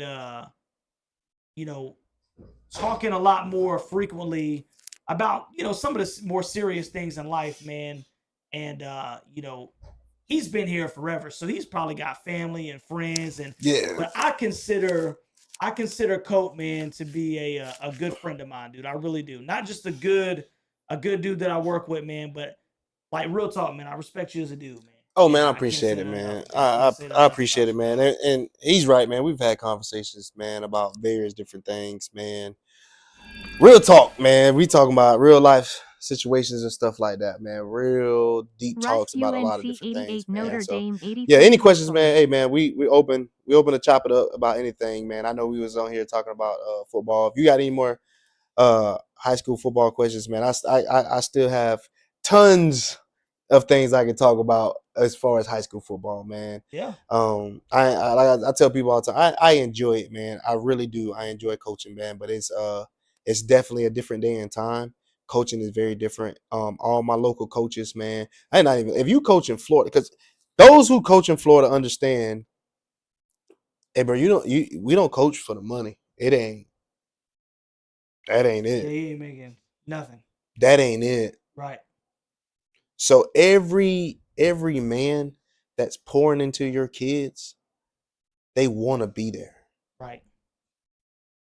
talking a lot more frequently about, some of the more serious things in life, man. And, he's been here forever. So he's probably got family and friends. But I consider Cope, man, to be a good friend of mine, dude. I really do. Not just a good dude that I work with, man, but like, real talk, man, I respect you as a dude, man. Oh man, I appreciate it, man. I appreciate it, man. And he's right, man. We've had conversations, man, about various different things, man. Real talk, man. We talking about real life situations and stuff like that, man. Real deep talks about a lot of different things, man. So, any questions, man? Hey, man, we open to chop it up about anything, man. I know we was on here talking about football. If you got any more high school football questions, man, I still have tons of things I can talk about as far as high school football, man. Yeah. I tell people all the time, I enjoy it, man. I really do. I enjoy coaching, man. But it's definitely a different day and time. Coaching is very different. All my local coaches, man. If you coach in Florida, because those who coach in Florida understand, hey, bro, we don't coach for the money. That ain't it. Yeah, he ain't making nothing. That ain't it. Right. So every man that's pouring into your kids, they want to be there. Right.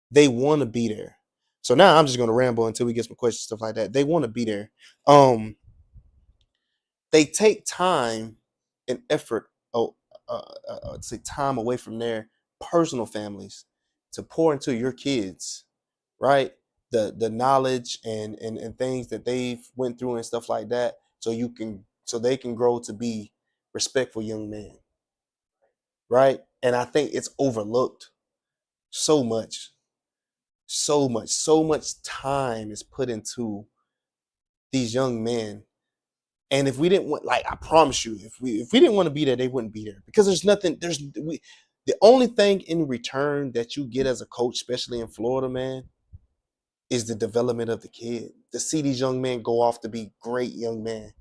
They want to be there. So now I'm just going to ramble until we get some questions, stuff like that. They want to be there. They take time and effort, take time away from their personal families to pour into your kids, right? The knowledge and things that they've went through and stuff like that, so they can grow to be respectful young men, right? And I think it's overlooked so much time is put into these young men. And if we didn't want, like, I promise you, if we didn't want to be there, they wouldn't be there, because the only thing in return that you get as a coach, especially in Florida, man, is the development of the kid. To see these young men go off to be great young men. Right.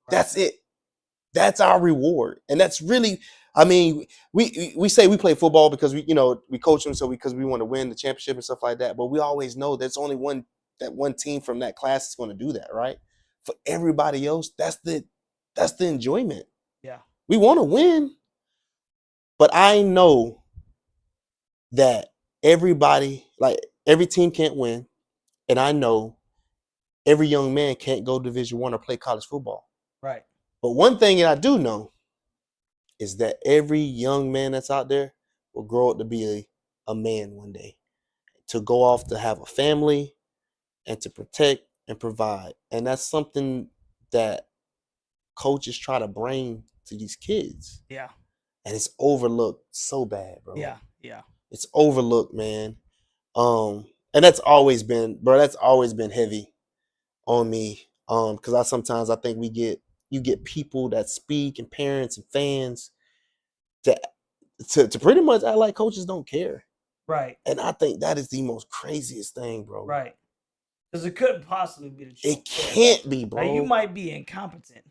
That's it. That's our reward. And that's really, I mean, we say we play football because we coach them because we want to win the championship and stuff like that. But we always know there's only one team from that class is going to do that, right? For everybody else, that's the enjoyment. Yeah. We want to win. But I know that every team can't win. And I know every young man can't go Division I or play college football. Right. But one thing that I do know is that every young man that's out there will grow up to be a man one day, to go off to have a family and to protect and provide. And that's something that coaches try to bring to these kids. Yeah. And it's overlooked so bad, bro. Yeah. Yeah. It's overlooked, man. And that's always been heavy on me. Because I think you get people that speak, and parents and fans to pretty much act like coaches don't care. Right. And I think that is the most craziest thing, bro. Right. Because it couldn't possibly be the truth. It can't be, bro. Now, you might be incompetent.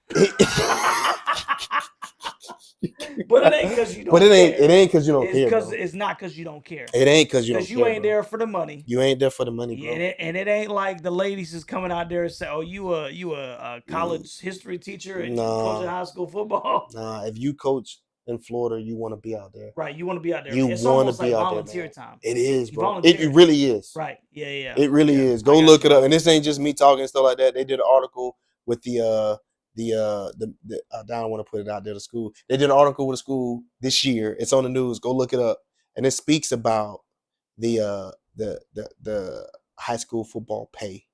But it ain't because you don't care. It ain't because you don't care. Because it's not because you don't care. It ain't because you don't care. Because you ain't there for the money. You ain't there for the money, bro. And it ain't like the ladies is coming out there and say, "Oh, you a college history teacher and coaching high school football." Nah, if you coach in Florida, you want to be out there. Right, you want to be out there. You want to be out volunteer there, time. It is, bro. It really is. Right. Yeah. It really is. Go look it up. And this ain't just me talking and stuff like that. They did an article with I don't want to put it out there to school. They did an article with a school this year. It's on the news. Go look it up. And it speaks about the high school football pay.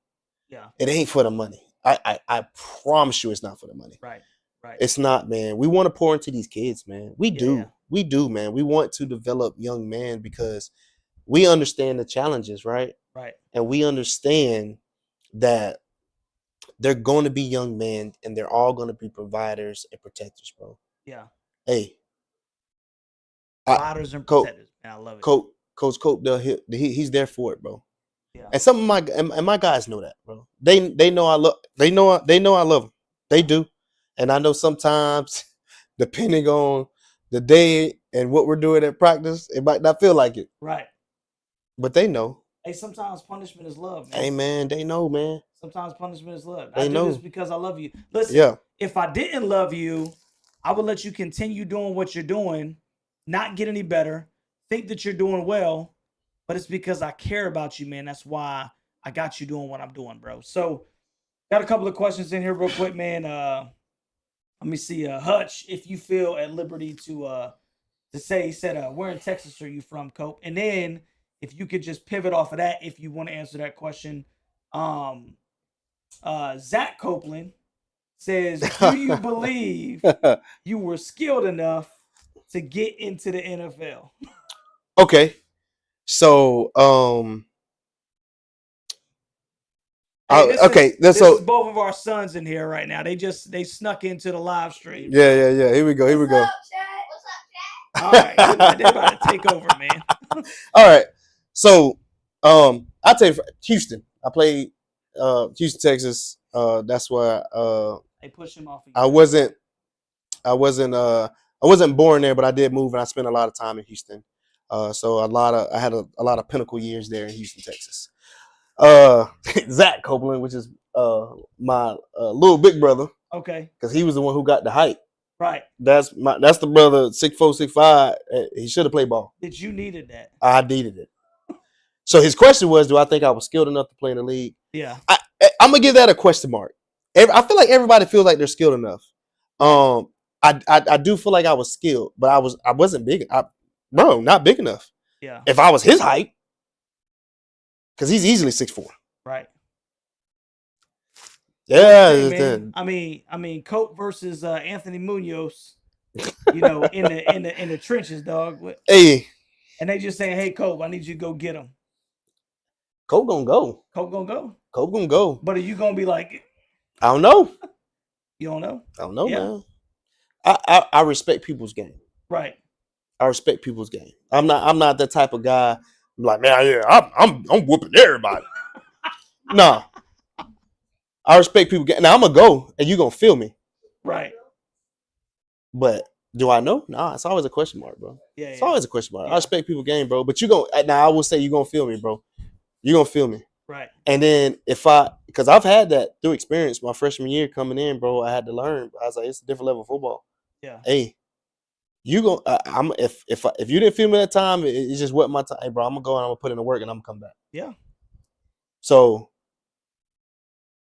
Yeah. It ain't for the money. I promise you it's not for the money. Right. Right. It's not, man. We want to pour into these kids, man. We do. We do, man. We want to develop young men because we understand the challenges, right? Right. And we understand that they're going to be young men and they're all going to be providers and protectors, bro. Yeah. Hey. Providers and protectors. Man, I love it. Coach Cope, he's there for it, bro. Yeah. And some of my guys know that, bro. They know I love them. They do. And I know sometimes, depending on the day and what we're doing at practice, it might not feel like it. Right. But they know. Hey, sometimes punishment is love, man. Hey, man, they know, man. Sometimes punishment is love. They know. I do this because I love you. Listen, if I didn't love you, I would let you continue doing what you're doing, not get any better, think that you're doing well, but it's because I care about you, man. That's why I got you doing what I'm doing, bro. So, got a couple of questions in here real quick, man. Let me see. Hutch, if you feel at liberty to say, he said, where in Texas are you from, Cope? And then if you could just pivot off of that, if you want to answer that question. Zach Copeland says, do you believe you were skilled enough to get into the NFL? Okay. So, This is both of our sons in here right now. They snuck into the live stream. Yeah. Here we go. What's up, Chad? All right, they're about to take over, man. All right. So, I'll tell you, Houston. I played Houston, Texas. That's why they pushed him off. I wasn't born there, but I did move, and I spent a lot of time in Houston. So I had a lot of pinnacle years there in Houston, Texas. Zach Copeland, which is my little big brother. Okay. Because he was the one who got the height. Right. That's the brother, 6'4", 6'5". He should have played ball. Did you needed that? I needed it. So his question was, do I think I was skilled enough to play in the league? Yeah. I'm gonna give that a question mark. I feel like everybody feels like they're skilled enough. I do feel like I was skilled, but I wasn't big. Not big enough. Yeah. If I was his height, because he's easily 6'4". Right. Yeah. Hey, I mean, Cope versus Anthony Munoz. In the trenches, dog. Hey. And they just saying, "Hey, Cope, I need you to go get him." Cope gonna go. Cope gonna go. Cope gonna go. But are you gonna be like, I don't know. You don't know? I don't know, Yeah. man. I respect people's game. Right. I respect people's game. I'm not that type of guy. I'm like, man, yeah, I'm whooping everybody. No. I respect people's game. Now I'm gonna go and you're gonna feel me. Right. But do I know? Nah, it's always a question mark, bro. Yeah. It's yeah. always a question mark. Yeah. I respect people's game, bro. But now I will say you're gonna feel me, bro. You're gonna feel me. Right. And then because I've had that through experience my freshman year coming in, bro, I had to learn. I was like, it's a different level of football. Yeah. Hey, you go. If you didn't feel me that time, it's just what my time. Hey, bro, I'm gonna go and I'm gonna put in the work and I'm gonna come back. Yeah. So,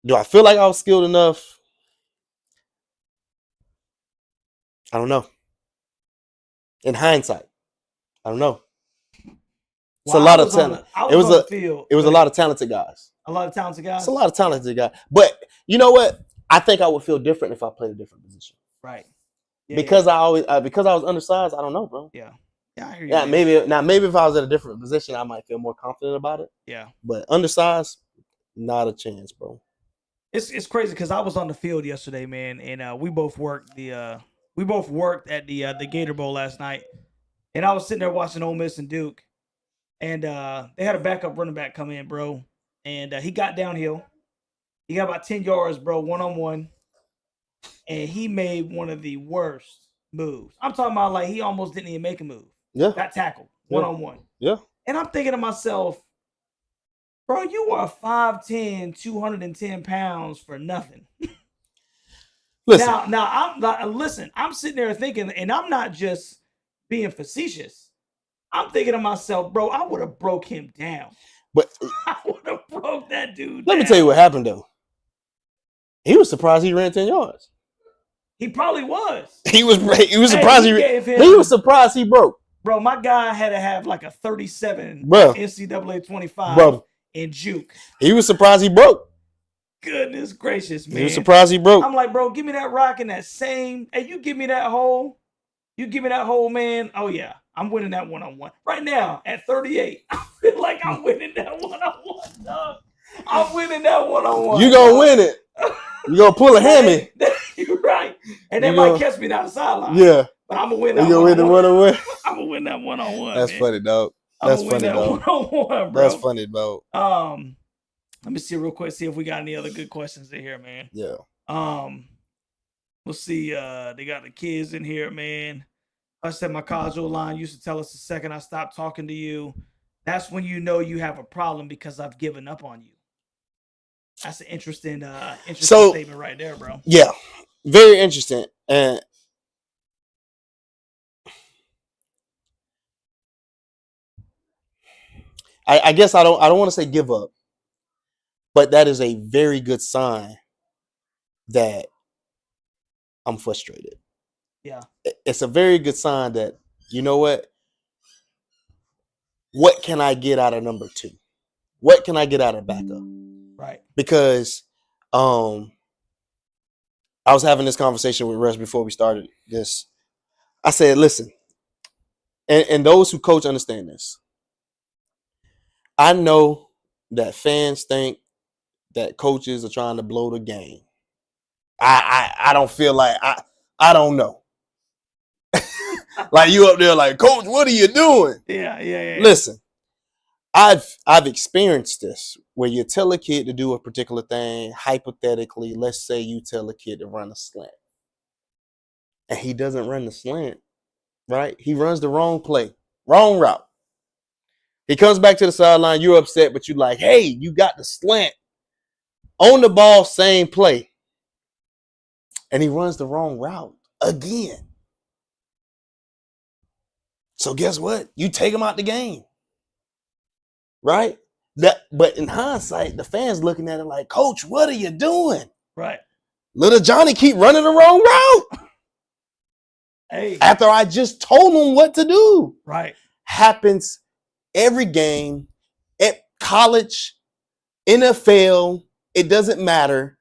do I feel like I was skilled enough? I don't know. In hindsight, I don't know. It's a lot of talent. It was a lot of talented guys. A lot of talented guys. It's a lot of talented guys. But you know what? I think I would feel different if I played a different position. Right. Yeah, because I was undersized. I don't know, bro. Yeah. Yeah, I hear you. Yeah, maybe if I was at a different position, I might feel more confident about it. Yeah. But undersized, not a chance, bro. It's crazy because I was on the field yesterday, man, and we both worked at the Gator Bowl last night, and I was sitting there watching Ole Miss and Duke, and they had a backup running back come in, bro, and he got downhill. He got about 10 yards, bro, 1-on-1, and he made one of the worst moves. I'm talking about like he almost didn't even make a move. Yeah. Got tackled 1-on-1. Yeah. And I'm thinking to myself, bro, you are 5'10", 210 pounds for nothing. Listen. Listen, I'm sitting there thinking, and I'm not just being facetious. I'm thinking to myself, bro, I would have broke him down. But I would have broke that dude let down. me tell you what happened, though. He was surprised he ran 10 yards. He probably was. He was surprised he was surprised he broke. Bro, my guy had to have like a 37 bro. NCAA 25 bro. in juke. He was surprised he broke. Goodness gracious, man. He was surprised he broke. I'm like, bro, give me that rock in that same. Hey, you give me that hole. You give me that hole, man. Oh, yeah. I'm winning that one-on-one. Right now, at 38, I feel like I'm winning that one-on-one, dog. I'm winning that one-on-one. You gonna win it. You gonna pull a hammy. You're right. And they might catch me down the sideline. Yeah. But I'm gonna win that one-on-one. I'm gonna win that one-on-one. That's man. funny, dog. That's funny, dog. One-on-one, bro. That's funny, dog. Let me see real quick, see if we got any other good questions in here, man. Yeah. We'll see. They got the kids in here, man. I said my casual line used to tell us the second I stopped talking to you, that's when you know you have a problem because I've given up on you. That's an interesting statement right there, bro. Yeah, very interesting. And I guess I don't want to say give up, but that is a very good sign that I'm frustrated. Yeah. It's a very good sign that, you know what can I get out of number 2? What can I get out of backup? Right. Because I was having this conversation with Russ before we started this. I said, listen, and those who coach understand this. I know that fans think that coaches are trying to blow the game. I don't feel like I don't know. Like you up there like, coach, what are you doing? Yeah. Listen, I've experienced this where you tell a kid to do a particular thing. Hypothetically, let's say you tell a kid to run a slant. And he doesn't run the slant, right? He runs the wrong play, wrong route. He comes back to the sideline, you're upset, but you're like, hey, you got the slant on the ball, same play. And he runs the wrong route again. So guess what? You take him out the game. Right? But in hindsight, the fans looking at it like, coach, what are you doing? Right. Little Johnny keep running the wrong route. Hey. After I just told him what to do. Right. Happens every game at college, NFL, it doesn't matter.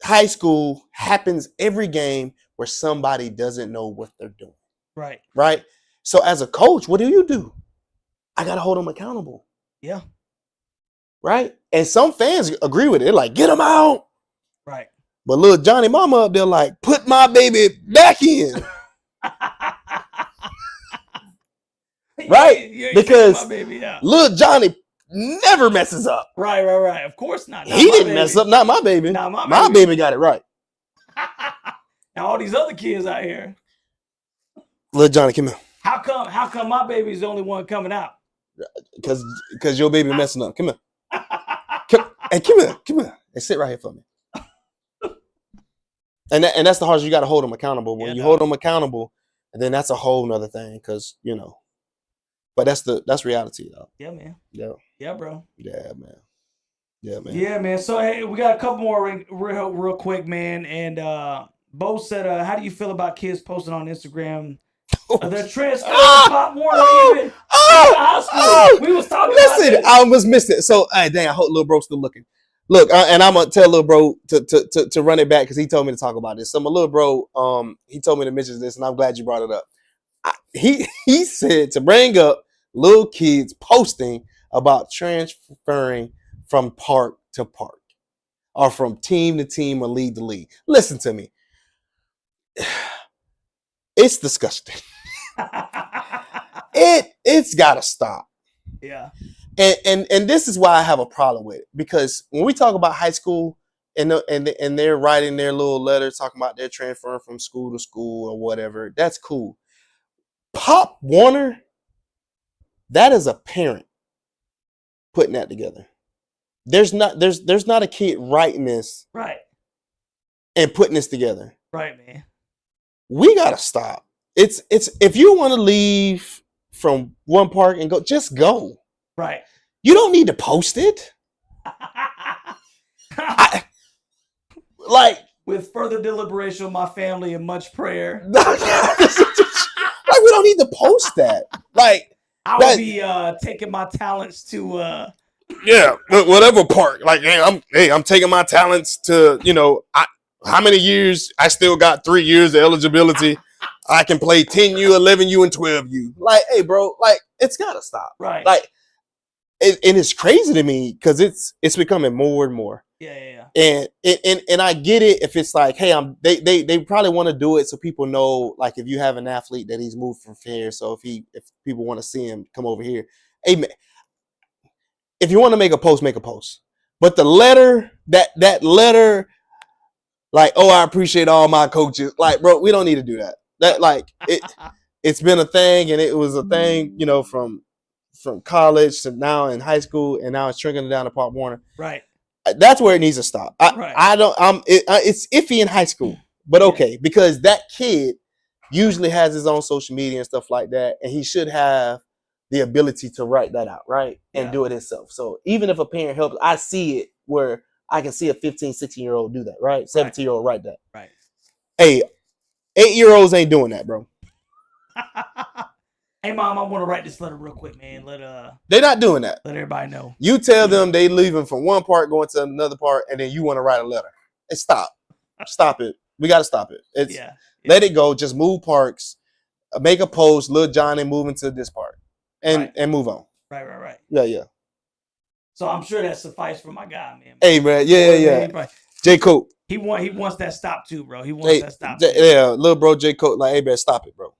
High school happens every game where somebody doesn't know what they're doing. Right. Right? So as a coach, what do? I got to hold them accountable. Yeah. Right? And some fans agree with it. They're like, get them out. Right. But little Johnny mama up there like, put my baby back in. Right? You ain't Because taking my baby out. little Johnny never messes up. Right. Of course not. He didn't mess up, not my baby. Not my My baby got it right. Now all these other kids out here. Little Johnny, come here. How come my baby's the only one coming out? Because your baby messing up. Come here. Come here. And sit right here for me. And that's the hardest. You got to hold them accountable. When you hold them accountable, and then that's a whole nother thing. Because but that's reality though. Yeah, man. Yeah, bro. Yeah, man. Yeah, man. So hey, we got a couple more real quick, man. And Bo said, "How do you feel about kids posting on Instagram their transfer Pop Warner even high school?" We was talking about this. I almost missed it. So, dang, I hope little bro still looking. Look, and I'm gonna tell little bro to run it back because he told me to talk about this. So my little bro, he told me to mention this, and I'm glad you brought it up. He said to bring up little kids posting about transferring from park to park, or from team to team, or league to league. Listen to me, it's disgusting. It's gotta stop. Yeah. And this is why I have a problem with it, because when we talk about high school and they're writing their little letters talking about they're transferring from school to school or whatever, that's cool. Pop Warner, that is a parent putting that together. There's not a kid writing this right and putting this together. Right, man. We gotta stop. It's if you want to leave from one park and go, just go. Right. You don't need to post it. Like, with further deliberation of my family and much prayer. Like, we don't need to post that. Like, I will be taking my talents to whatever park. Like, I'm taking my talents to, how many years? I still got 3 years of eligibility. I can play 10U, 11U, and 12U. Like, hey, bro, like, it's gotta stop. Right. Like, and it's crazy to me because it's becoming more and more. Yeah. And I get it if it's like, hey, they probably want to do it so people know, like, if you have an athlete that he's moved from here, so if people want to see him, come over here. Hey, man, if you want to make a post, make a post. But the letter, that letter, like, oh, I appreciate all my coaches. Like, bro, we don't need to do that. That, like, it's been a thing, and it was a thing, from college to now in high school, and now it's trickling down to Pop Warner. Right. That's where it needs to stop. It's iffy in high school, but okay, because that kid usually has his own social media and stuff like that, and he should have the ability to write that out, right? And do it himself. So even if a parent helps, I see it where I can see a 15, 16-year-old do that, right? 17-year-old write that. Right. Hey, 8-year-olds ain't doing that, bro. Hey, Mom, I want to write this letter real quick, man. They're not doing that. Let everybody know. You tell them they leaving from one part going to another part, and then you want to write a letter. Hey, stop it. We got to stop it. Let it go. Just move parks. Make a post. Little Johnny moving to this part, and move on. Right. Yeah. So I'm sure that suffice for my guy, man. Hey, man. Yeah. J. Cole. He wants that stop too, bro. He wants that stop. Little bro J. Cole, like, hey, man, stop it, bro.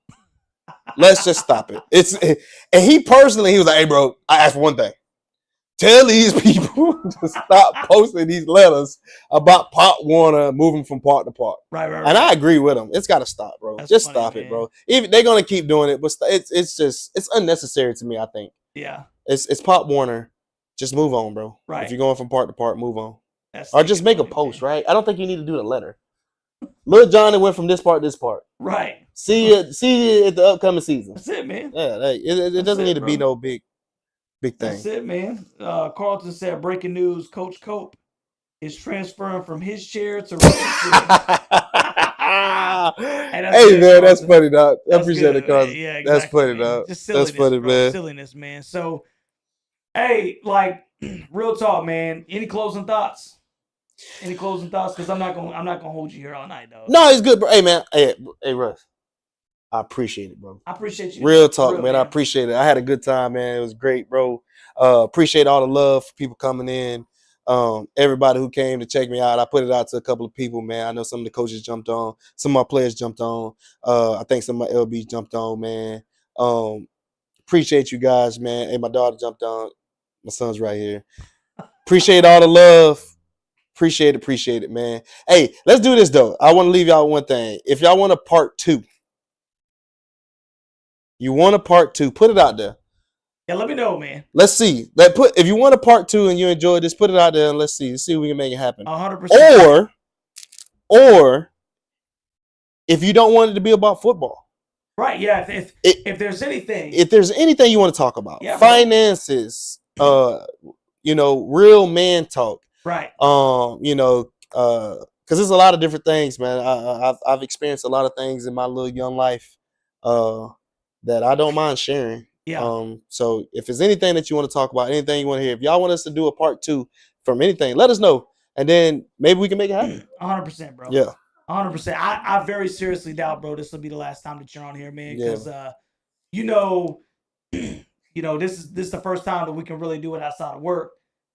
Let's just stop it. And he personally, he was like, hey, bro, I asked for one thing. Tell these people to stop posting these letters about Pop Warner moving from park to park. Right. And I agree with him. It's got to stop, bro. That's just funny, stop man. it, bro. Even they're gonna keep doing it, but it's unnecessary to me. I think. Yeah. It's Pop Warner. Just move on, bro. Right. If you're going from part to part, move on. Or just make a post, man. Right? I don't think you need to do the letter. Lil Johnny went from this part to this part. Right. See you at the upcoming season. That's it, man. Yeah, it doesn't need to be no big thing. That's it, man. Carlton said, breaking news, Coach Cope is transferring from his chair to Russ's chair. Hey, man, that's funny, dog. I appreciate it, Carlton. Yeah, exactly, that's funny, man. dog. Just silliness, that's funny, bro. man. Silliness, man. So, hey, like, real talk, man. Any closing thoughts? Because I'm not gonna hold you here all night, dog. No, it's good, bro. Hey, man. Hey, Russ. I appreciate it, bro. I appreciate you. Real talk, man. I appreciate it. I had a good time, man. It was great, bro. Appreciate all the love for people coming in. Everybody who came to check me out, I put it out to a couple of people, man. I know some of the coaches jumped on, some of my players jumped on. I think some of my LBs jumped on, man. Appreciate you guys, man. Hey, my daughter jumped on. My son's right here. Appreciate all the love. Appreciate it, man. Hey, let's do this though. I want to leave y'all with one thing. If y'all want a part 2, put it out there. Yeah, let me know, man. Let's see. If you want a part 2 and you enjoyed this, put it out there and let's see. Let's see if we can make it happen. 100%. Or if you don't want it to be about football. Right, yeah. If there's anything. If there's anything you want to talk about. Yeah, finances, real man talk. Right. Because there's a lot of different things, man. I've experienced a lot of things in my little young life that I don't mind sharing. Yeah. So if there's anything that you want to talk about, anything you want to hear, if y'all want us to do a part 2 from anything, let us know. And then maybe we can make it happen. 100%, bro. Yeah. 100%. I very seriously doubt, bro, this will be the last time that you're on here, man. Because this is the first time that we can really do it outside of work.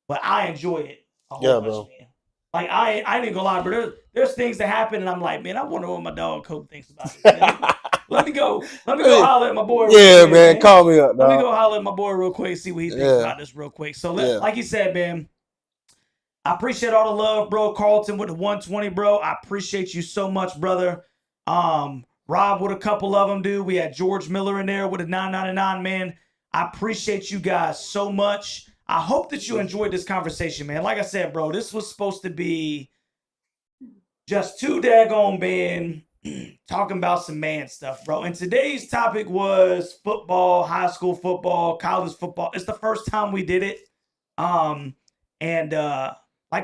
But I enjoy it a whole bunch, man. Like I didn't go lie, but there's things that happen, and I'm like, man, I wonder what my dog Cope thinks about it. Let me go holler at my boy. Yeah, quick, man. Call me up. Let me go holler at my boy real quick, see what he thinks about this real quick. So like you said, man, I appreciate all the love, bro. Carlton with the 120, bro. I appreciate you so much, brother. Rob with a couple of them, dude. We had George Miller in there with a 999, man. I appreciate you guys so much. I hope that you enjoyed this conversation, man. Like I said, bro, this was supposed to be just 2 daggone men talking about some man stuff, bro. And today's topic was football, high school football, college football. It's the first time we did it. Like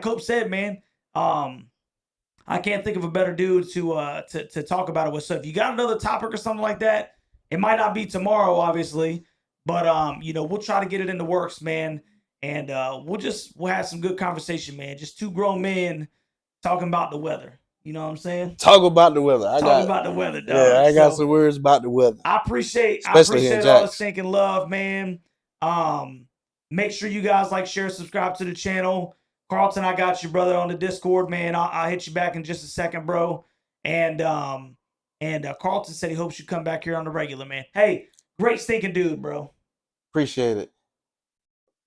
Cope said, man, I can't think of a better dude to talk about it with. So if you got another topic or something like that, it might not be tomorrow, obviously, but we'll try to get it in the works, man. And we'll have some good conversation, man. Just 2 grown men talking about the weather. You know what I'm saying? Talk about the weather. About the weather, dog. Yeah, I got some words about the weather. I appreciate all the stinking love, man. Make sure you guys like, share, subscribe to the channel. Carlton, I got you, brother, on the Discord, man. I'll hit you back in just a second, bro. And Carlton said he hopes you come back here on the regular, man. Hey, great stinking dude, bro. Appreciate it.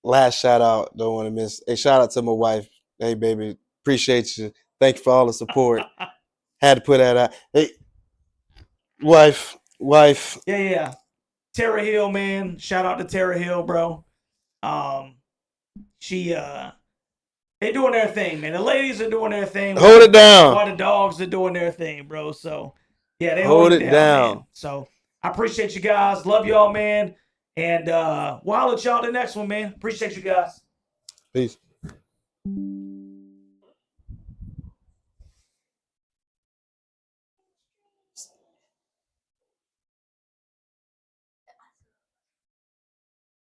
Last shout out, don't want to miss. Hey, shout out to my wife. Hey, baby, appreciate you. Thank you for all the support. Had to put that out. Hey, wife. Yeah. Tara Hill, man. Shout out to Tara Hill, bro. They doing their thing, man. The ladies are doing their thing. Hold it down. While the dogs are doing their thing, bro. So yeah, they hold it down. Man. So I appreciate you guys. Love y'all, man. And we'll holler at y'all the next one, man. Appreciate you guys. Peace.